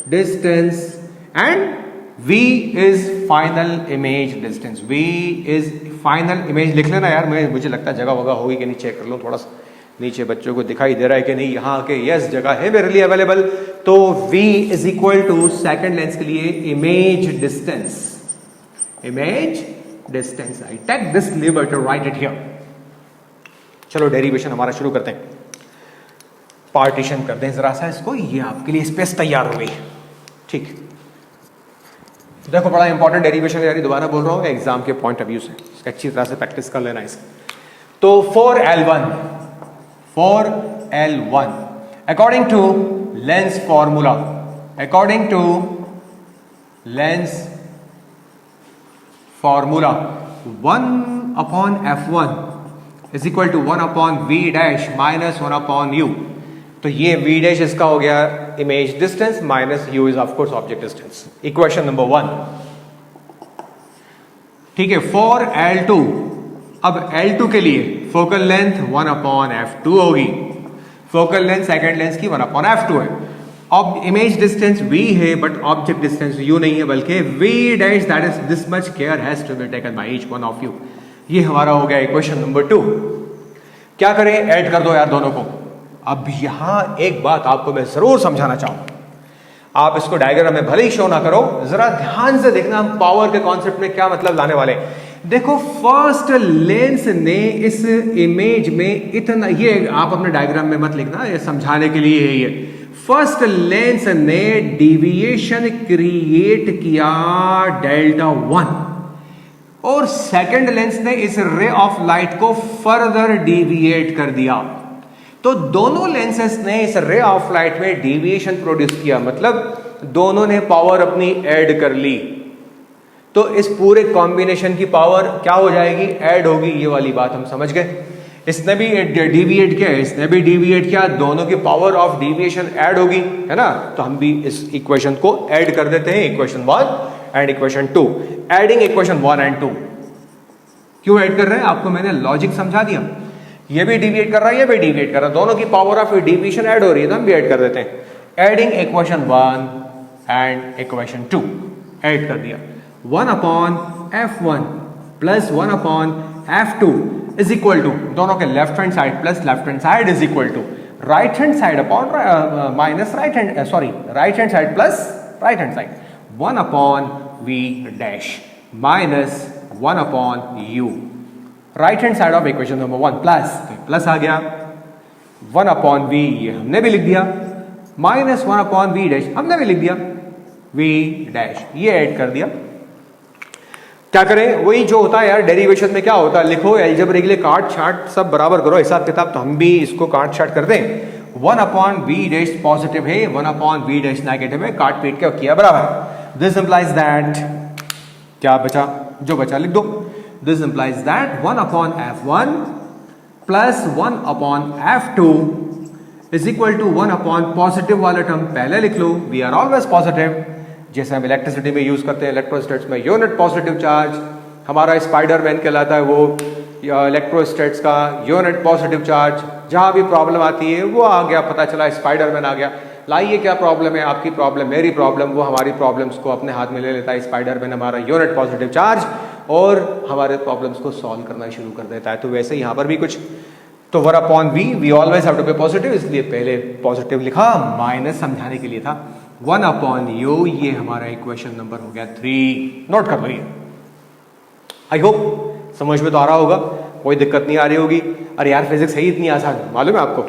distance, and V is final image distance. V is final image लिख लेना यार, मुझे लगता है जगह वगह होगी कि नहीं, चेक कर लो थोड़ा सा नीचे बच्चों को दिखाई दे रहा है कि नहीं, यहाँ के यस जगह है मेरे लिए अवेलेबल। तो V is equal to second lens के लिए image distance, I take this liberty to write it here. चलो डेरिवेशन हमारा शुरू करते हैं, पार्टीशन करते हैं जरा सा इसको, ये आपके लिए स्पेस तैयार हो गई, ठीक। देखो बड़ा इंपॉर्टेंट डेरिवेशन यार, दोबारा बोल रहा हूँ एग्जाम के पॉइंट ऑफ व्यू से, इसका अच्छी तरह से प्रैक्टिस कर लेना इसका। तो for L1 according to lens formula, according to lens formula 1/f1 is equal to 1 upon V dash minus 1 upon U. तो ये वी डैश इसका हो गया image distance minus U is of course object distance. Equation number 1, ठीक है। For L2, अब L2 के लिए फोकल लेंथ 1 अपॉन f2 होगी। फोकल लेंथ सेकेंड लेंस की 1 अपॉन f2 है। अब इमेज डिस्टेंस v है बट ऑब्जेक्ट डिस्टेंस u नहीं है, बल्कि v dash that is this much care has to be taken by each one of you. ये हमारा हो गया इक्वेशन नंबर 2। क्या करें, ऐड कर दो यार दोनों को। अब यहां एक बात आपको मैं जरूर समझाना चाहूंगा, आप इसको डायग्राम में भले ही शो ना करो, जरा ध्यान से देखना हम पावर के कॉन्सेप्ट में क्या मतलब लाने वाले। देखो फर्स्ट लेंस ने इस इमेज में इतना, ये आप अपने डायग्राम में मत लिखना, ये समझाने के लिए है। ये फर्स्ट लेंस ने डिविएशन क्रिएट किया डेल्टा 1 और सेकंड लेंस ने इस रे ऑफ लाइट को फर्दर डिविएट कर दिया। तो दोनों लेंसेस ने इस रे ऑफ लाइट में डिविएशन प्रोड्यूस किया, मतलब दोनों ने पावर अपनी ऐड कर ली। तो इस पूरे कॉम्बिनेशन की पावर क्या हो जाएगी, ऐड होगी। ये वाली बात हम समझ गए। इसने भी डिविएट किया, इसने भी डिविएट किया, दोनों की पावर ऑफ डिविएशन ऐड होगी, है ना। तो हम भी इस इक्वेशन को ऐड कर देते हैं, equation 1 and equation 2। Adding equation 1 and 2। क्यों ऐड कर रहे हैं, आपको मैंने लॉजिक समझा दिया। ये भी डिविएट कर रहा है, ये भी डिविएट कर रहा है, दोनों की पावर ऑफ डिविएशन ऐड हो रही है, तो हम भी ऐड कर देते हैं। Adding equation 1 and equation 2 add कर दिया। 1 upon f1 plus 1 upon f2 is equal to, दोनों के left hand side plus left hand side is equal to right hand side upon minus right hand, sorry right hand side plus right hand side. 1 upon v dash minus 1 upon u। Right hand side of equation number 1 plus आ गया, 1 upon v ये हमने भी लिख दिया, minus 1 upon v dash हमने भी लिख दिया, v डैश ये ऐड कर दिया। क्या करें, वही जो होता है यार डेरिवेशन में क्या होता है, लिखो अलजेब्रा के लिए काट छाट सब बराबर करो हिसाब किताब, तो हम भी इसको काट छाट कर दें। 1 अपॉन v डैश पॉजिटिव है, 1 अपॉन v डैश नेगेटिव है, काट पीट के किया बराबर। दिस इंप्लाइज दैट, क्या बचा, जो बचा लिख दो। This implies that 1 upon f1 plus 1 upon f2 is equal to 1 upon positive वाला टर्म पहले लिख लो, वी आर ऑलवेज पॉजिटिव, जैसे हम इलेक्ट्रिसिटी में यूज करते हैं इलेक्ट्रोस्टैट्स में यूनिट पॉजिटिव चार्ज, हमारा स्पाइडरमैन कहलाता है वो इलेक्ट्रोस्टैट्स का यूनिट पॉजिटिव चार्ज। जहां भी प्रॉब्लम आती है वो आ गया, पता चला स्पाइडरमैन आ गया, लाइए क्या प्रॉब्लम है, आपकी प्रॉब्लम मेरी प्रॉब्लम, वो हमारी प्रॉब्लम्स को अपने हाथ में ले लेता है स्पाइडरमैन, हमारा यूनिट पॉजिटिव चार्ज, और हमारे प्रॉब्लम्स को सॉल्व करना शुरू कर देता है। तो वैसे यहाँ पर भी कुछ, तो 1 upon V always have to be positive, इसलिए पहले पॉजिटिव लिखा, माइनस समझाने के लिए था। 1 अपॉन यू, ये हमारा इक्वेशन नंबर हो गया 3। नोट कर लो ये। आई होप समझ में तो आ रहा होगा, कोई दिक्कत नहीं आ रही होगी। अरे यार फिजिक्स है ही इतनी आसान, मालूम है आपको।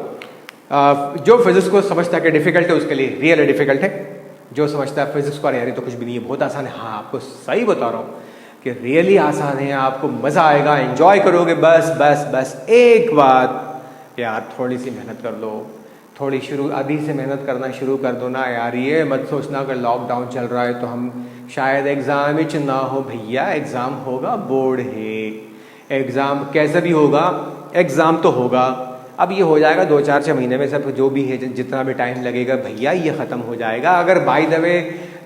जो फिजिक्स को समझता है कि डिफिकल्ट है उसके लिए रियली डिफिकल्ट है, जो समझता है फिजिक्स को अरे यार तो कुछ भी नहीं है बहुत आसान है, हाँ आपको सही बता रहा हूँ कि रियली आसान है, आपको मजा आएगा, एंजॉय करोगे। बस बस बस एक बात यार, थोड़ी सी मेहनत कर लो, थोड़ी अभी से मेहनत करना शुरू कर दो ना यार। ये मत सोचना अगर लॉकडाउन चल रहा है तो हम शायद एग्जाम ही ना हो, भैया एग्जाम होगा, बोर्ड है, एग्जाम कैसे भी होगा, एग्जाम तो होगा। अब ये हो जाएगा 2-4-6 महीने में, सब जो भी है जितना भी टाइम लगेगा भैया ये ख़त्म हो जाएगा। अगर बाय द वे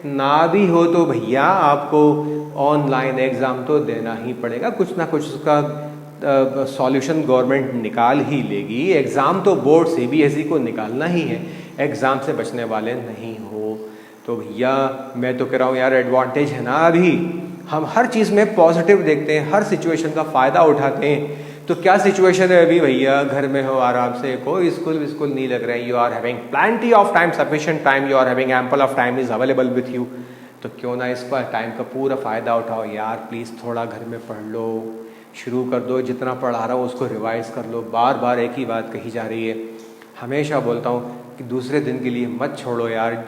ना भी हो तो भैया आपको ऑनलाइन एग्ज़ाम तो देना ही पड़ेगा, कुछ ना कुछ उसका सॉल्यूशन गवर्नमेंट निकाल ही लेगी। एग्ज़ाम तो बोर्ड CBSE को निकालना ही है, एग्ज़ाम से बचने वाले नहीं हो। तो भैया मैं तो कह रहा हूँ यार, एडवांटेज है ना, अभी हम हर चीज़ में पॉजिटिव देखते हैं, हर सिचुएशन का फ़ायदा उठाते हैं। तो क्या सिचुएशन है अभी भैया, घर में हो आराम से, कोई स्कूल नहीं लग रहा है, you are having plenty of time, sufficient time, you are having ample of time is available with you. तो क्यों ना इस पर टाइम का पूरा फ़ायदा उठाओ यार, प्लीज़ थोड़ा घर में पढ़ लो, शुरू कर दो, जितना पढ़ा रहा हूँ उसको रिवाइज कर लो। बार बार एक ही बात कही जा रही है, हमेशा बोलता हूँ कि दूसरे दिन के लिए मत छोड़ो यार।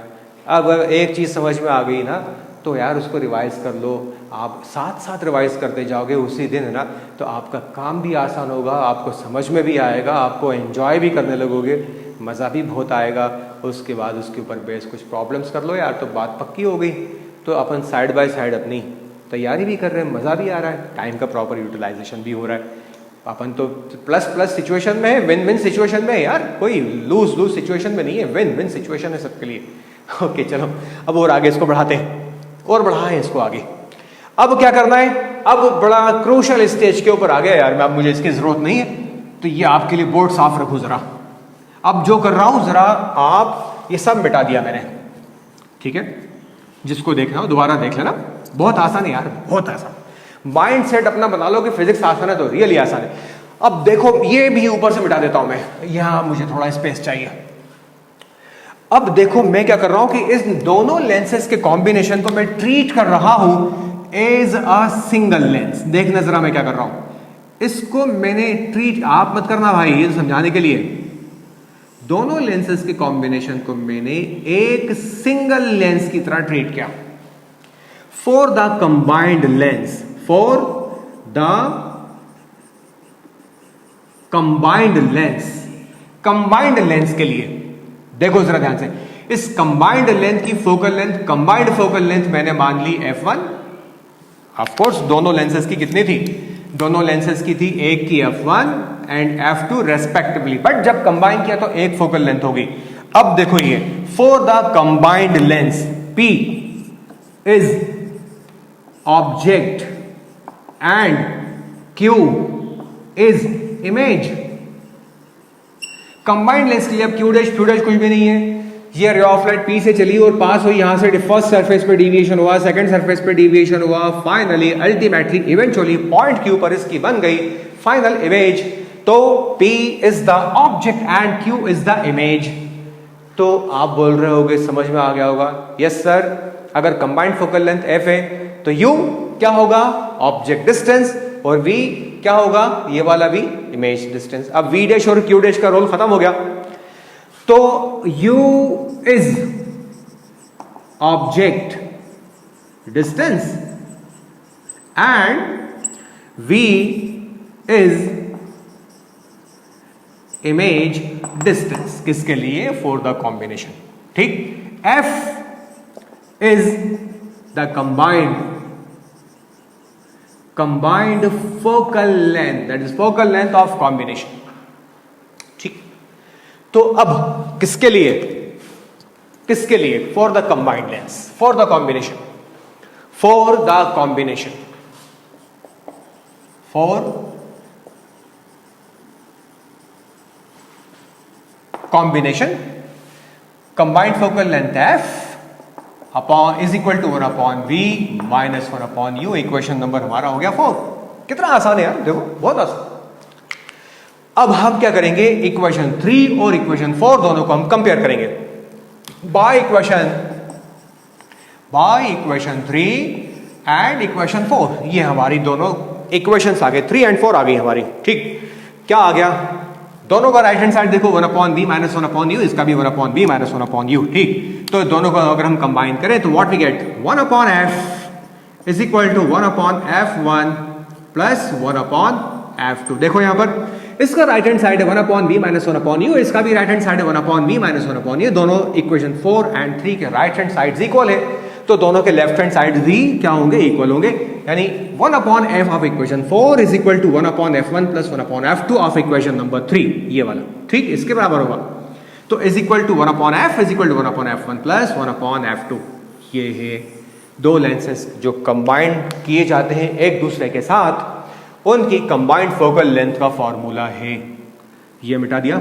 अब एक चीज़ समझ में आ गई ना तो यार उसको रिवाइज कर लो, आप साथ साथ रिवाइज करते जाओगे उसी दिन, है ना, तो आपका काम भी आसान होगा, आपको समझ में भी आएगा, आपको एंजॉय भी करने लगोगे, मज़ा भी बहुत आएगा। उसके बाद उसके ऊपर बेस कुछ प्रॉब्लम्स कर लो यार, तो बात पक्की हो गई। तो अपन साइड बाय साइड अपनी तैयारी भी कर रहे हैं, मज़ा भी आ रहा है, टाइम का प्रॉपर यूटिलाइजेशन भी हो रहा है। अपन तो प्लस प्लस सिचुएशन में है, विन विन सिचुएशन में है यार, कोई लूज लूज सिचुएशन में नहीं है, विन विन सिचुएशन है सबके लिए। ओके चलो अब और आगे इसको बढ़ाते हैं और बढ़ाएं इसको आगे। अब क्या करना है, अब बड़ा क्रूशल स्टेज के ऊपर आ गया यार, मैं अब मुझे इसकी जरूरत नहीं है, तो ये आपके लिए बोर्ड साफ रखूं जरा। अब जो कर रहा हूं जरा आप ये सब मिटा दिया मैंने, ठीक है, जिसको देखना हो दोबारा देख लेना, बहुत आसान है यार, बहुत आसान। माइंड सेट अपना बना लो कि फिजिक्स आसान है तो रियली आसान है। अब देखो ये भी ऊपर से मिटा देता हूं मैं, यहां मुझे थोड़ा स्पेस चाहिए। अब देखो मैं क्या कर रहा हूं कि इस दोनों लेंसेज के कॉम्बिनेशन को मैं ट्रीट कर रहा हूं एज अ सिंगल लेंस। देखना जरा मैं क्या कर रहा हूं, इसको मैंने ट्रीट, आप मत करना भाई, ये समझाने के लिए, दोनों लेंसेज के कॉम्बिनेशन को मैंने एक सिंगल लेंस की तरह ट्रीट किया। For the combined lens, for the combined lens, combined lens के लिए देखो जरा ध्यान से, इस कंबाइंड लेंथ की focal length, combined focal length मैंने मान ली f1। ऑफ कोर्स दोनों लेंसेज की कितनी थी, दोनों लेंसेज की थी एक की f1 and f2 respectively, but जब कंबाइन किया तो एक फोकल लेंथ होगी। अब देखो ये for the combined lens P is object and Q is image. Combined lens के लिए अब Q डैश कुछ भी नहीं है, ये रे ऑफ लाइट P से चली और पास हुई, यहां से फर्स्ट सरफेस पे डेविएशन हुआ, सेकंड सरफेस पे डेविएशन हुआ, finally ultimately eventually point Q पर इसकी बन गई फाइनल इमेज। तो P is the object and Q is the image. तो आप बोल रहे होगे, समझ में आ गया होगा, यस सर, अगर कंबाइंड फोकल लेंथ f है तो U क्या होगा, ऑब्जेक्ट डिस्टेंस, और V क्या होगा, ये वाला भी इमेज डिस्टेंस। अब V डैश और Q डैश का रोल खत्म हो गया, तो U is object distance and V is image distance. किसके लिए, फॉर द कॉम्बिनेशन, ठीक। F is the combined focal length, that is focal length of combination, ठीक। तो अब किसके लिए, किसके लिए, for the combined lens, for the combination, for the combination, for combination, combined focal length f upon is equal to 1 upon v minus 1 upon u। Equation number हमारा हो गया 4। कितना आसान है यार, देखो बहुत आसान। अब हम क्या करेंगे, इक्वेशन 3 और इक्वेशन 4 दोनों को हम कंपेयर करेंगे बाय इक्वेशन 3 एंड इक्वेशन 4। ये हमारी दोनों इक्वेशंस आ गए, 3 एंड 4 आ गई हमारी, ठीक। क्या आ गया, दोनों का राइट हैंड साइड देखो 1 upon V minus 1 upon U, इसका भी 1 upon V minus 1 upon U, ठीक। तो दोनों को अगर हम कंबाइन करें तो what we get, 1 upon F is equal to 1 upon f1 plus 1 upon f2। देखो यहां पर इसका राइट हैंड साइड है 1 upon V minus 1 upon U, इसका भी राइट हैंड साइड है 1 upon V minus 1 upon U. दोनों इक्वेशन 4 एंड 3 के राइट हैंड साइड इक्वल है, तो दोनों के लेफ्ट हैंड साइड भी क्या होंगे, इक्वल होंगे। यानी 1 upon f of equation 4 is equal to 1 upon f1 plus 1 upon f2 of equation number 3, ये वाला, ठीक, इसके बराबर होगा। तो is equal to 1 upon f is equal to 1 upon f1 plus 1 upon f2। ये है दो लेंसेज जो कंबाइंड किए जाते हैं एक दूसरे के साथ, उनकी कंबाइंड फोकल लेंथ का फॉर्मूला है। ये मिटा दिया।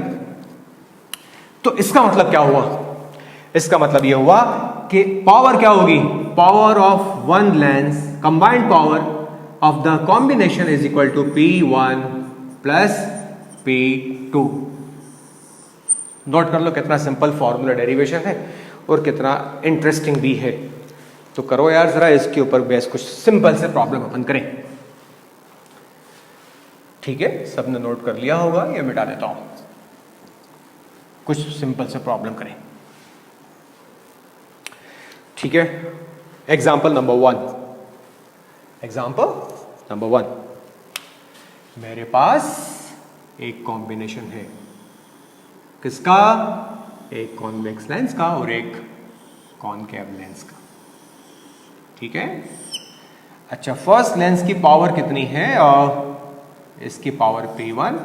तो इसका मतलब क्या हुआ, इसका मतलब यह हुआ कि पावर क्या होगी, power of one lens, combined power of the combination is equal to P1 plus P2। Note कर लो कितना सिंपल फॉर्मूला डेरिवेशन है और कितना इंटरेस्टिंग भी है। तो करो यार जरा इसके ऊर बेस कुछ सिंपल से प्रॉब्लम अपन करें, ठीक है। सबने नोट कर लिया होगा, ये मिटा देता हूं, कुछ सिंपल से प्रॉब्लम करें, ठीक है। एग्जाम्पल नंबर 1, मेरे पास एक कॉम्बिनेशन है, किसका, एक कॉन्वेक्स लेंस का और एक कॉनकेव लेंस का, ठीक है। अच्छा, फर्स्ट लेंस की पावर कितनी है, इसकी power P1,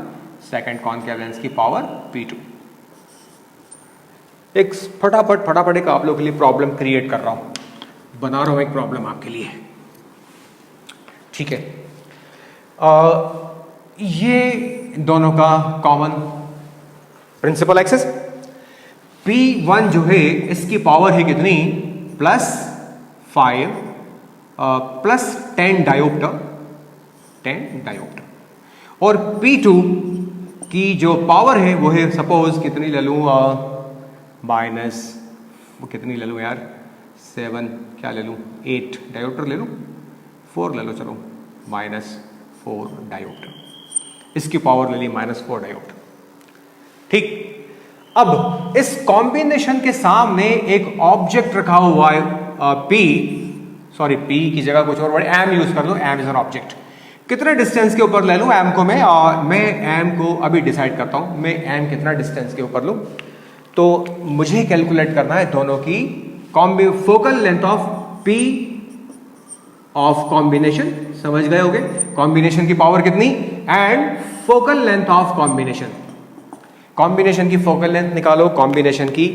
second concave lens की पावर P2। एक फटाफट एक आप लोगों के लिए प्रॉब्लम क्रिएट कर रहा हूं, बना रहा हूं एक प्रॉब्लम आपके लिए, ठीक है। ये दोनों का कॉमन प्रिंसिपल एक्सेस, P1 जो है इसकी पावर है कितनी, +5 +10 डायोप्टर, 10 डायोप्टर, और P2 की जो पावर है वो है सपोज कितनी ले लूँ, माइनस वो कितनी ले लूँ यार, 7 क्या ले लूँ, 8 डायोप्टर ले लूँ, 4 ले लो चलो, -4 डायोप्टर, इसकी पावर ले ली -4 डायोप्टर, ठीक। अब इस कॉम्बिनेशन के सामने एक ऑब्जेक्ट रखा हुआ है P की जगह कुछ और M यूज कर लो, M इज एन ऑब्जेक्ट। कितने डिस्टेंस के ऊपर ले लूं M को मैं M को अभी डिसाइड करता हूं, मैं M कितना डिस्टेंस के ऊपर लूं। तो मुझे कैलकुलेट करना है दोनों की focal length of P of combination, समझ गए होगे, कॉम्बिनेशन की पावर कितनी, and focal length of combination, combination की फोकल लेंथ निकालो, कॉम्बिनेशन की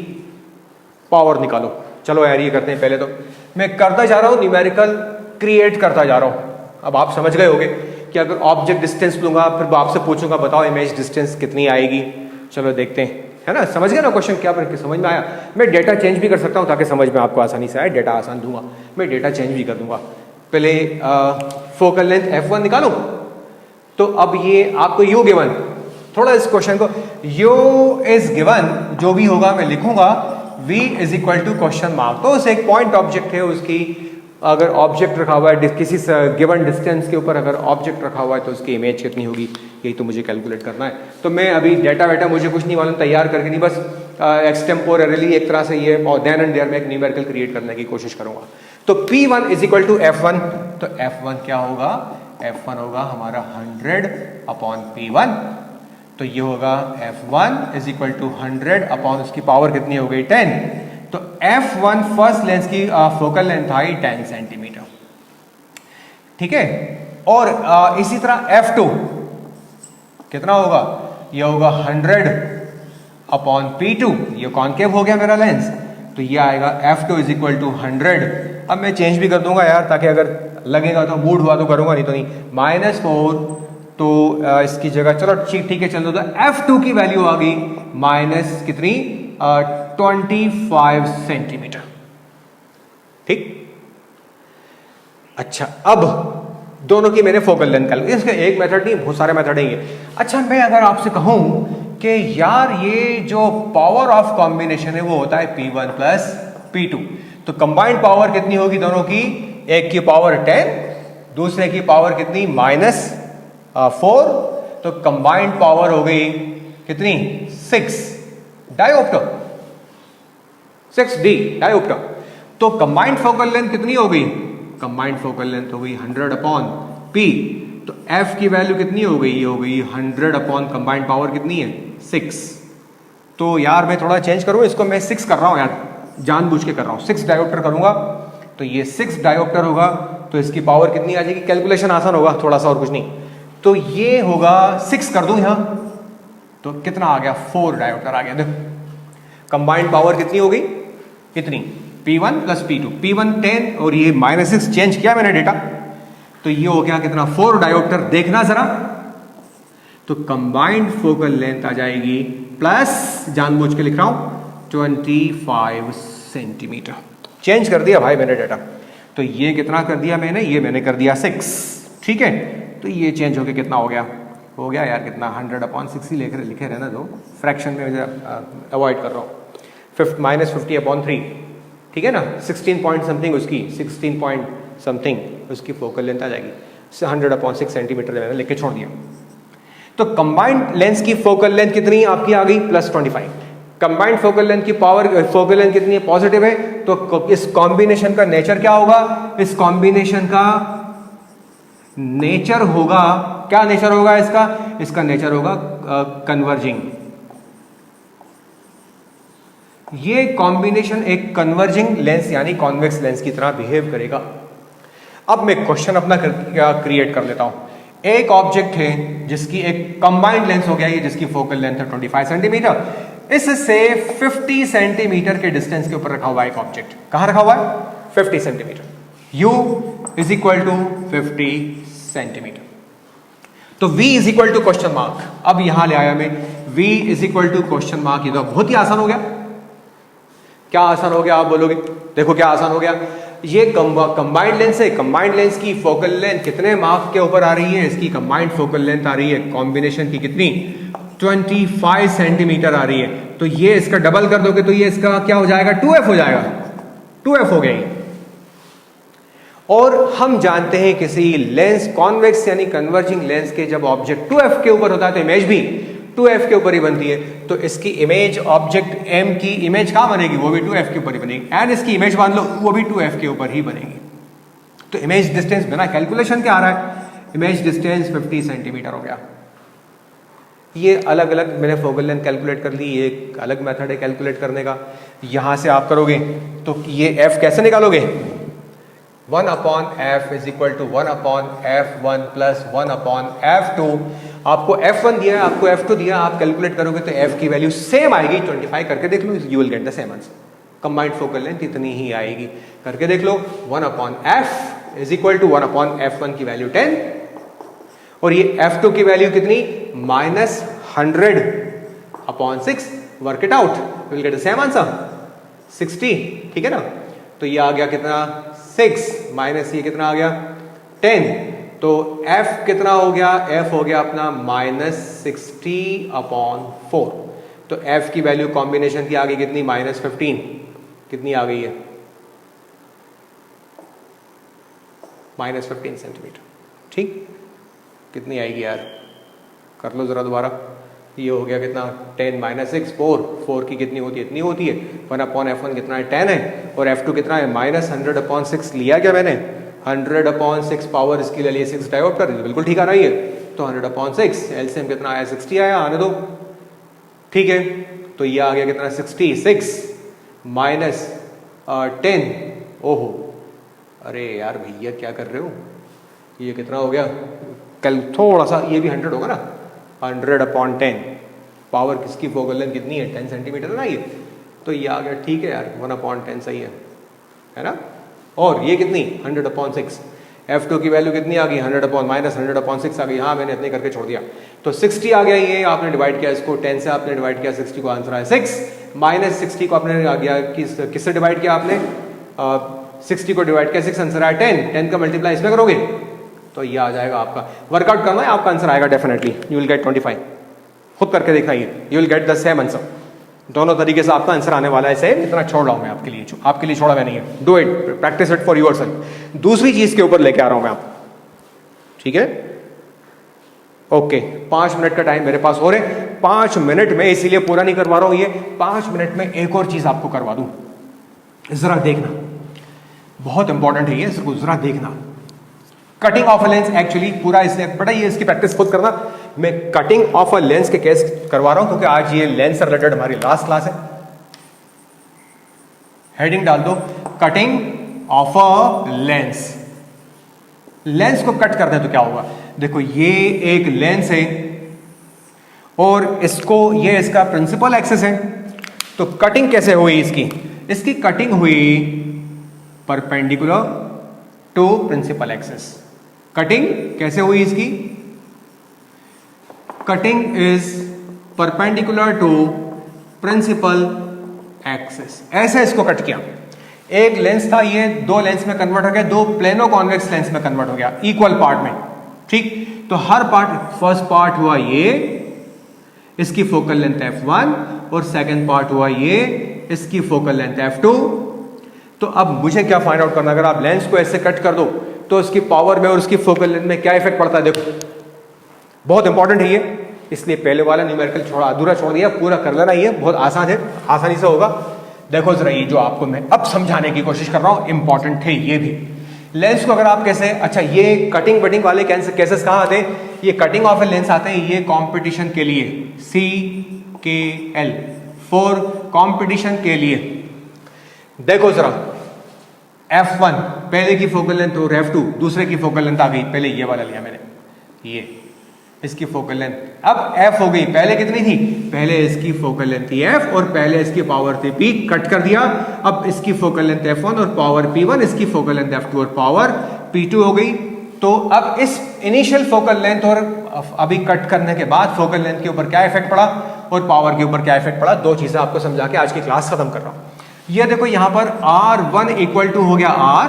पावर निकालो। चलो यार ये करते हैं, पहले तो मैं करता जा रहा हूं, न्यूमेरिकल क्रिएट करता जा रहा हूं। अब आप समझ गए होगे कि अगर ऑब्जेक्ट डिस्टेंस लूंगा, फिर आपसे पूछूंगा बताओ इमेज डिस्टेंस कितनी आएगी। चलो देखते हैं, है ना, समझ गए ना क्वेश्चन, क्या समझ में आया। मैं डेटा चेंज भी कर सकता हूं ताकि समझ में आपको आसानी से आए, डेटा आसान दूंगा, मैं डेटा चेंज भी कर दूंगा। पहले फोकल लेंथ F1 निकालो, तो अब ये आपको यू गिवन, थोड़ा इस क्वेश्चन को, यू इज गिवन, जो भी होगा मैं लिखूंगा V is equal to question mark. तो उसे एक पॉइंट ऑब्जेक्ट है, उसकी अगर ऑब्जेक्ट रखा हुआ है किसी गिवन डिस्टेंस के ऊपर, अगर ऑब्जेक्ट रखा हुआ है तो उसकी इमेज कितनी होगी, यही तो मुझे कैलकुलेट करना है। तो मैं अभी डेटा वेटा मुझे कुछ नहीं मालूम, तैयार करके नहीं, बस एक्सटेम्पोरली एक तरह से ये और देन एंड देयर में एक न्यूमेरिकल क्रिएट करने की कोशिश करूंगा। तो P1 is equal to F1, तो F1 क्या होगा, F1 होगा हमारा 100/P1, तो ये होगा F1 इज इक्वल टू 100 उसकी पावर कितनी हो गई, 10। तो F1 फर्स्ट लेंस की फोकल लेंथ आई 10 सेंटीमीटर, ठीक है। और इसी तरह F2 कितना होगा, ये होगा 100/P2, ये कॉनकेव हो गया मेरा लेंस, तो ये आएगा F2 इज इक्वल टू 100। अब मैं चेंज भी कर दूंगा यार, ताकि अगर लगेगा तो मूड हुआ तो करूंगा, नहीं तो नहीं, -4, तो इसकी जगह चलो ठीक है चलो, तो F2 की वैल्यू आ गई माइनस कितनी, 25 सेंटीमीटर, ठीक। अच्छा, अब दोनों की मैंने फोकल लेंथ कर ली, इसका एक मेथड नहीं, बहुत सारे मेथड है ये। अच्छा, मैं अगर आपसे कहूं कि यार ये जो पावर ऑफ कॉम्बिनेशन है वो होता है P1 प्लस P2, तो कंबाइंड पावर कितनी होगी दोनों की, एक की पावर 10, दूसरे की पावर कितनी, -4, तो कंबाइंड पावर हो गई कितनी, 6 डायोप्टर, 6D डायोप्टर। तो कंबाइंड फोकल लेंथ कितनी हो गई, कंबाइंड फोकल लेंथ हो गई 100/P, तो F की वैल्यू कितनी हो गई, ये हो गई 100/ कंबाइंड पावर कितनी है, 6। तो यार मैं थोड़ा चेंज करूं इसको, मैं 6 कर रहा हूं यार, जानबूझ के कर रहा हूं, 6 डायोप्टर करूंगा, तो ये 6 डायोप्टर होगा, तो इसकी पावर कितनी आ जाएगी, कैलकुलेशन आसान होगा थोड़ा सा और कुछ नहीं, तो ये होगा 6 कर दूं यहां, तो कितना आ गया, 4 डायोप्टर आ गया। देखो कंबाइंड पावर कितनी हो गई, कितनी, P1 प्लस P2, P1 10 और ये -6 चेंज किया मैंने डेटा, तो ये हो गया कितना, 4 डायोप्टर। देखना जरा, तो कंबाइंड फोकल लेंथ आ जाएगी प्लस, जानबूझ के लिख रहा हूं, 25 सेंटीमीटर। चेंज कर दिया भाई मैंने डेटा, तो ये कितना कर दिया मैंने, ये मैंने कर दिया 6, ठीक है। तो ये चेंज होके कितना हो गया यार कितना, 100/6 ही लिखे रहना दो, फ्रैक्शन में अवॉइड कर रहा हूँ, -50/3, ठीक है ना, 16 पॉइंट समथिंग उसकी, 16 पॉइंट समथिंग उसकी फोकल लेंथ आ जाएगी, 100/6 सेंटीमीटर मैंने लिख के छोड़ दिया। तो कंबाइंड लेंस की फोकल लेंथ कितनी आपकी आ गई, +25। कंबाइंड फोकल लेंथ की पावर, फोकल लेंथ कितनी है, पॉजिटिव है, तो इस कॉम्बिनेशन का नेचर क्या होगा, इस कॉम्बिनेशन का नेचर होगा, क्या नेचर होगा इसका नेचर होगा कन्वर्जिंग। ये कॉम्बिनेशन एक कन्वर्जिंग लेंस यानी कॉन्वेक्स लेंस की तरह बिहेव करेगा। अब मैं क्वेश्चन अपना क्रिएट कर लेता हूं। एक ऑब्जेक्ट है जिसकी एक कंबाइंड लेंस हो गया ये, जिसकी फोकल लेंथ है 25 सेंटीमीटर, इससे 50 सेंटीमीटर के डिस्टेंस के ऊपर रखा हुआ एक ऑब्जेक्ट। कहां रखा हुआ है? 50 centimetre. u is equal to 50 centimetre. तो v is equal to question mark. अब यहां ले आया मैं v is equal to question mark. ये तो बहुत ही आसान हो गया। क्या आसान हो गया आप बोलोगे? देखो क्या आसान हो गया। ये कंबाइंड लेंस है, कंबाइंड लेंस की फोकल लेंथ कितने मार्क के ऊपर आ रही है? इसकी कंबाइंड फोकल लेंथ आ रही है कॉम्बिनेशन की कितनी? 25 सेंटीमीटर आ रही है। तो ये इसका डबल कर दोगे तो ये इसका क्या हो जाएगा? 2f हो जाएगा। 2f हो गई। और हम जानते हैं किसी लेंस कॉन्वेक्स यानी कन्वर्जिंग लेंस के जब ऑब्जेक्ट 2f के ऊपर होता है तो इमेज भी 2f के ऊपर ही बनती है। तो इसकी इमेज ऑब्जेक्ट m की इमेज कहां बनेगी? वो भी 2f के ऊपर ही बनेगी। एंड इसकी इमेज मान लो वो भी 2f के ऊपर ही बनेगी। तो इमेज डिस्टेंस बिना कैलकुलेशन के आ रहा है। इमेज डिस्टेंस 50 सेंटीमीटर हो गया। ये अलग अलग मैंने फोकल लेंथ कैलकुलेट कर ली। ये एक अलग मेथड है कैलकुलेट करने का। यहां से आप करोगे तो ये f कैसे निकालोगे? 1 upon f is equal to 1 upon f1 plus 1 upon f2। आपको f1 दिया है, आपको f2 दिया, आप कैलकुलेट करोगे तो f की वैल्यू सेम आएगी। 25 करके देख लो, you will get the same answer. Combined focal length इतनी ही आएगी। करके देख लो, 1 upon f is equal to 1 upon f1 की वैल्यू 10 और ये f2 की वैल्यू कितनी? -100 upon 6। Work it out, will get the same answer 60। ठीक है ना? तो ये आ गया कितना? 6 माइनस ये कितना आ गया? 10। तो f कितना हो गया? f हो गया अपना -60 अपॉन 4। तो f की वैल्यू कॉम्बिनेशन की आ गई कितनी? -15। कितनी आ गई है? -15 सेंटीमीटर। ठीक, कितनी आएगी यार? कर लो जरा दोबारा। ये हो गया कितना? 10 माइनस 6 4 की कितनी होती है? इतनी होती है। 1 अपॉन f1 कितना है? 10 है। और f2 कितना है? -100 अपॉन 6 लिया क्या मैंने? 100 अपॉन 6 पावर इसकी ले लिए 6 डायोप्टर। बिल्कुल ठीक आ रही है। तो 100 अपॉन 6 एलसीएम कितना आया? 60 आया। आने दो। ठीक है, तो ये आ गया कितना? 66 माइनस 10। ओहो, अरे यार भैया क्या कर रहे हो? ये कितना हो गया? कल थोड़ा सा ये भी 100 होगा ना। 100 अपॉन 10 पावर किसकी फोकल लेंथ कितनी है? 10 सेंटीमीटर ना ये। तो ये आ गया। ठीक है यार, 1 अपॉन 10 सही है ना? और ये कितनी? 100 अपॉन 6। f2 की वैल्यू कितनी आ गई? 100 अपॉन -100 अपॉन 6 आ गई। हाँ, मैंने इतने करके छोड़ दिया। तो 60 आ गया। ये आपने डिवाइड किया, इसको 10 से आपने डिवाइड किया, 60 को आंसर आया 6। -60 को आपने आ गया किससे डिवाइड किया आपने? 60 को डिवाइड किया 6, आंसर आया 10। 10 का मल्टीप्लाई इसमें करोगे तो ये आ जाएगा आपका। वर्कआउट करना है, आपका आंसर आएगा डेफिनेटली। You will gate 25। खुद करके दिखाइए, you will get the same answer. दोनों तरीके से आपका आंसर आने वाला है सेम। इतना छोड़ रहा हूं मैं आपके लिए, आपके लिए छोड़ा मैं नहीं है। Do it, practice it for yourself. दूसरी चीज के ऊपर लेके आ रहा हूं मैं आप। ठीक है, ओके। 5 मिनट का टाइम मेरे पास हो रहे। 5 मिनट में इसीलिए पूरा नहीं करवा रहा हूं ये। 5 मिनट में एक और चीज आपको करवा दूं, जरा देखना। बहुत इंपॉर्टेंट है ये, इसको जरा देखना। Cutting of a lens, actually पूरा इसलिए बड़ा ये इसकी प्रैक्टिस खुद करना। मैं कटिंग ऑफ अ लेंस के केस करवा रहा हूं क्योंकि आज ये लेंस से रिलेटेड हमारी लास्ट क्लास है। हेडिंग डाल दो, cutting of a lens. Lens को कट कर दे तो क्या होगा? देखो, ये एक लेंस है और इसको, ये इसका प्रिंसिपल एक्सिस है। तो कटिंग कैसे हुई इसकी? इसकी कटिंग हुई perpendicular to principal axis. Cutting कैसे हुई इसकी? Cutting is perpendicular to principal axis. ऐसे इसको कट किया। एक लेंस था, ये 2 लेंस में कन्वर्ट हो गया, 2 प्लेनो कॉन्वेक्स लेंस में कन्वर्ट हो गया इक्वल पार्ट में। ठीक, तो हर पार्ट, फर्स्ट पार्ट हुआ ये, इसकी फोकल लेंथ f1 और सेकंड पार्ट हुआ ये, इसकी फोकल लेंथ f2। तो अब मुझे क्या फाइंड आउट करना? अगर आप लेंस को ऐसे कट कर दो तो उसकी पावर में और उसकी फोकल लेंथ में क्या इफेक्ट पड़ता है? देखो, बहुत इंपॉर्टेंट है ये, इसलिए पहले वाला न्यूमेरिकल छोड़ा, अधूरा छोड़ दिया। पूरा कर लेना, ये बहुत आसान है, आसानी से होगा। देखो जरा, ये जो आपको मैं अब समझाने की कोशिश कर रहा हूं, इंपॉर्टेंट है ये भी। लेंस को अगर आप कैसे, अच्छा ये कटिंग बटिंग वाले केसेस कहां आते हैं? ये कटिंग ऑफ ए लेंस आते हैं ये कंपटीशन के लिए, CKL, फॉर कंपटीशन के लिए। देखो जरा, F1 पहले की फोकल लेंथ और F2 दूसरे की फोकल लेंथ आ गई। पहले ये वाला लिया मैंने, ये इसकी फोकल लेंथ। अब f हो गई, पहले कितनी थी, पहले इसकी फोकल लेंथ थी f और पहले इसकी पावर थी p, कट कर दिया। अब इसकी फोकल लेंथ f1 और पावर p1, इसकी फोकल लेंथ f2 और पावर p2 हो गई। तो अब इस इनिशियल फोकल लेंथ और अभी कट करने के बाद फोकल लेंथ के ऊपर क्या इफेक्ट पड़ा और पावर के ऊपर क्या इफेक्ट पड़ा, दो चीजें आपको समझा के आज की क्लास खत्म कर रहा हूं। ये देखो यहां पर R1 इक्वल टू हो गया R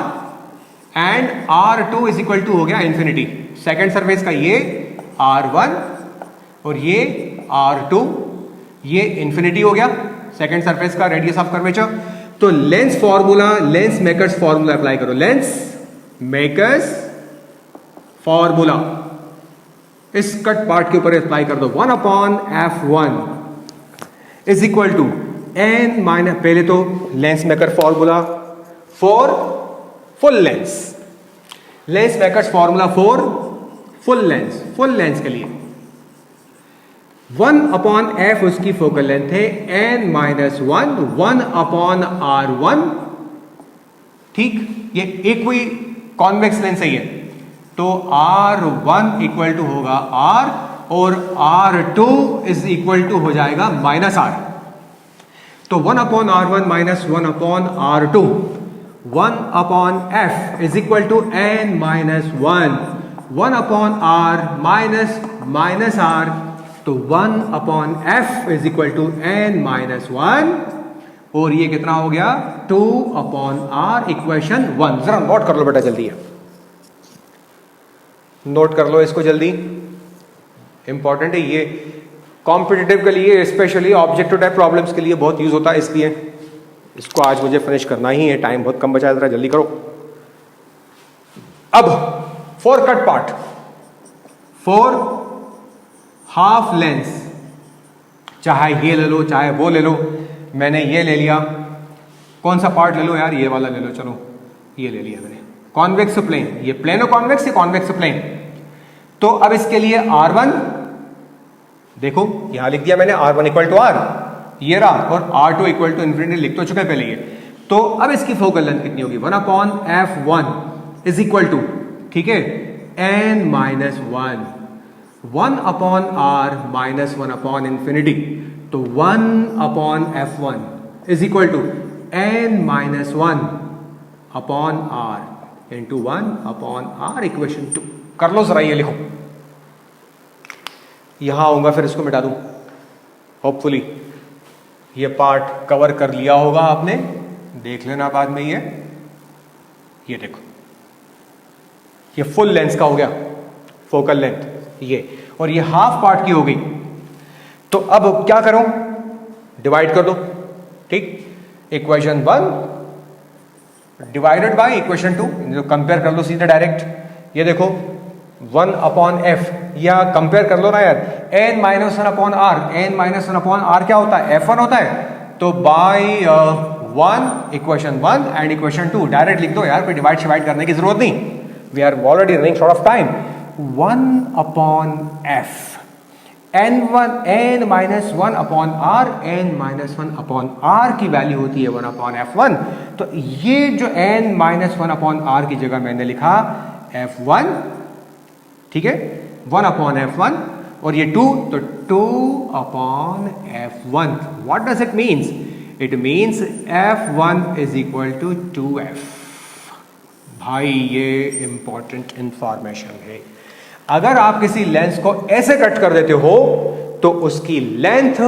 and R2 is equal to हो गया इंफिनिटी। सेकेंड सरफेस का ये R1 और ये R2, ये इंफिनिटी हो गया सेकेंड सरफेस का रेडियस ऑफ कर्वेचर। तो lens formula, lens makers formula apply करो, लेंस मेकर्स फॉर्मूला इस कट पार्ट के ऊपर अप्लाई कर दो। 1 upon f1 is equal to n minus, पहले तो lens maker formula for full lens, lens makers formula for full lens, full lens के लिए 1 अपॉन f उसकी फोकल लेंथ है, n माइनस 1 अपॉन r1, ठीक, ये इक्वी कॉन्वेक्स लेंस है ये। तो R1 इक्वल टू होगा R और R2 इज इक्वल टू हो जाएगा माइनस R। तो 1 upon R1 minus 1 upon R2, 1 upon F is equal to n minus 1 upon R minus minus R। तो 1 upon F is equal to n minus 1 और ये कितना हो गया 2 अपॉन R इक्वेशन 1। जरा नोट कर लो बेटा जल्दी है, नोट कर लो इसको जल्दी, इंपॉर्टेंट है ये, कॉम्पिटिटिव के लिए स्पेशली ऑब्जेक्टिव टाइप प्रॉब्लम्स के लिए बहुत यूज होता है, इसलिए इसको आज मुझे फिनिश करना ही है, टाइम बहुत कम बचा है, जरा जल्दी करो। अब for cut part, for half lens, चाहे ये ले लो चाहे वो ले लो, मैंने ये ले लिया, कौन सा पार्ट ले लो यार, ये वाला ले लो, चलो ये ले लिया मैंने, कॉन्वेक्स प्लेन, ये प्लेन और कॉन्वेक्स, ये कॉन्वेक्स प्लेन। तो अब इसके लिए R1 देखो यहां लिख दिया मैंने, R1 इक्वल टू R, ये रहा, और R2 इक्वल टू इंफिनिटी लिख तो चुके पहले ये। तो अब इसकी फोकल लेंथ कितनी होगी, 1 upon f1 is equal to, ठीक है, n minus 1 upon R minus 1 upon infinity. तो 1 upon f1 is equal to n minus 1 upon R into 1 upon R equation 2। कर लो जरा, ये लिखो, यहां आऊंगा फिर इसको मिटा दूं, होपफुली ये पार्ट कवर कर लिया होगा आपने, देख लेना बाद में। ये देखो ये फुल लेंस का हो गया फोकल लेंथ ये, और ये हाफ पार्ट की हो गई। तो अब क्या करूं, डिवाइड कर दो, ठीक, equation 1 divided by equation 2, compare कर लो सीधे डायरेक्ट। ये देखो 1 अपॉन f, या कंपेयर कर लो ना यार, n minus 1 upon r, n minus 1 upon r क्या होता है, f1 होता है। तो by 1 equation 1 and equation 2 direct लिख दो यार, कोई डिवाइड शिवाइड करने की जरूरत नहीं, we are already running short of time. 1 upon f, n minus 1 upon r, n minus 1 upon r की वैल्यू होती है 1 अपॉन f1। तो ये जो n माइनस 1 अपॉन r की जगह मैंने लिखा f1, ठीक है, 1 अपॉन f1, और ये 2, तो 2 upon f1। What does it means, it means f1 is equal to 2f। भाई ये इंपॉर्टेंट इंफॉर्मेशन है, अगर आप किसी लेंस को ऐसे कट कर देते हो तो उसकी लेंथ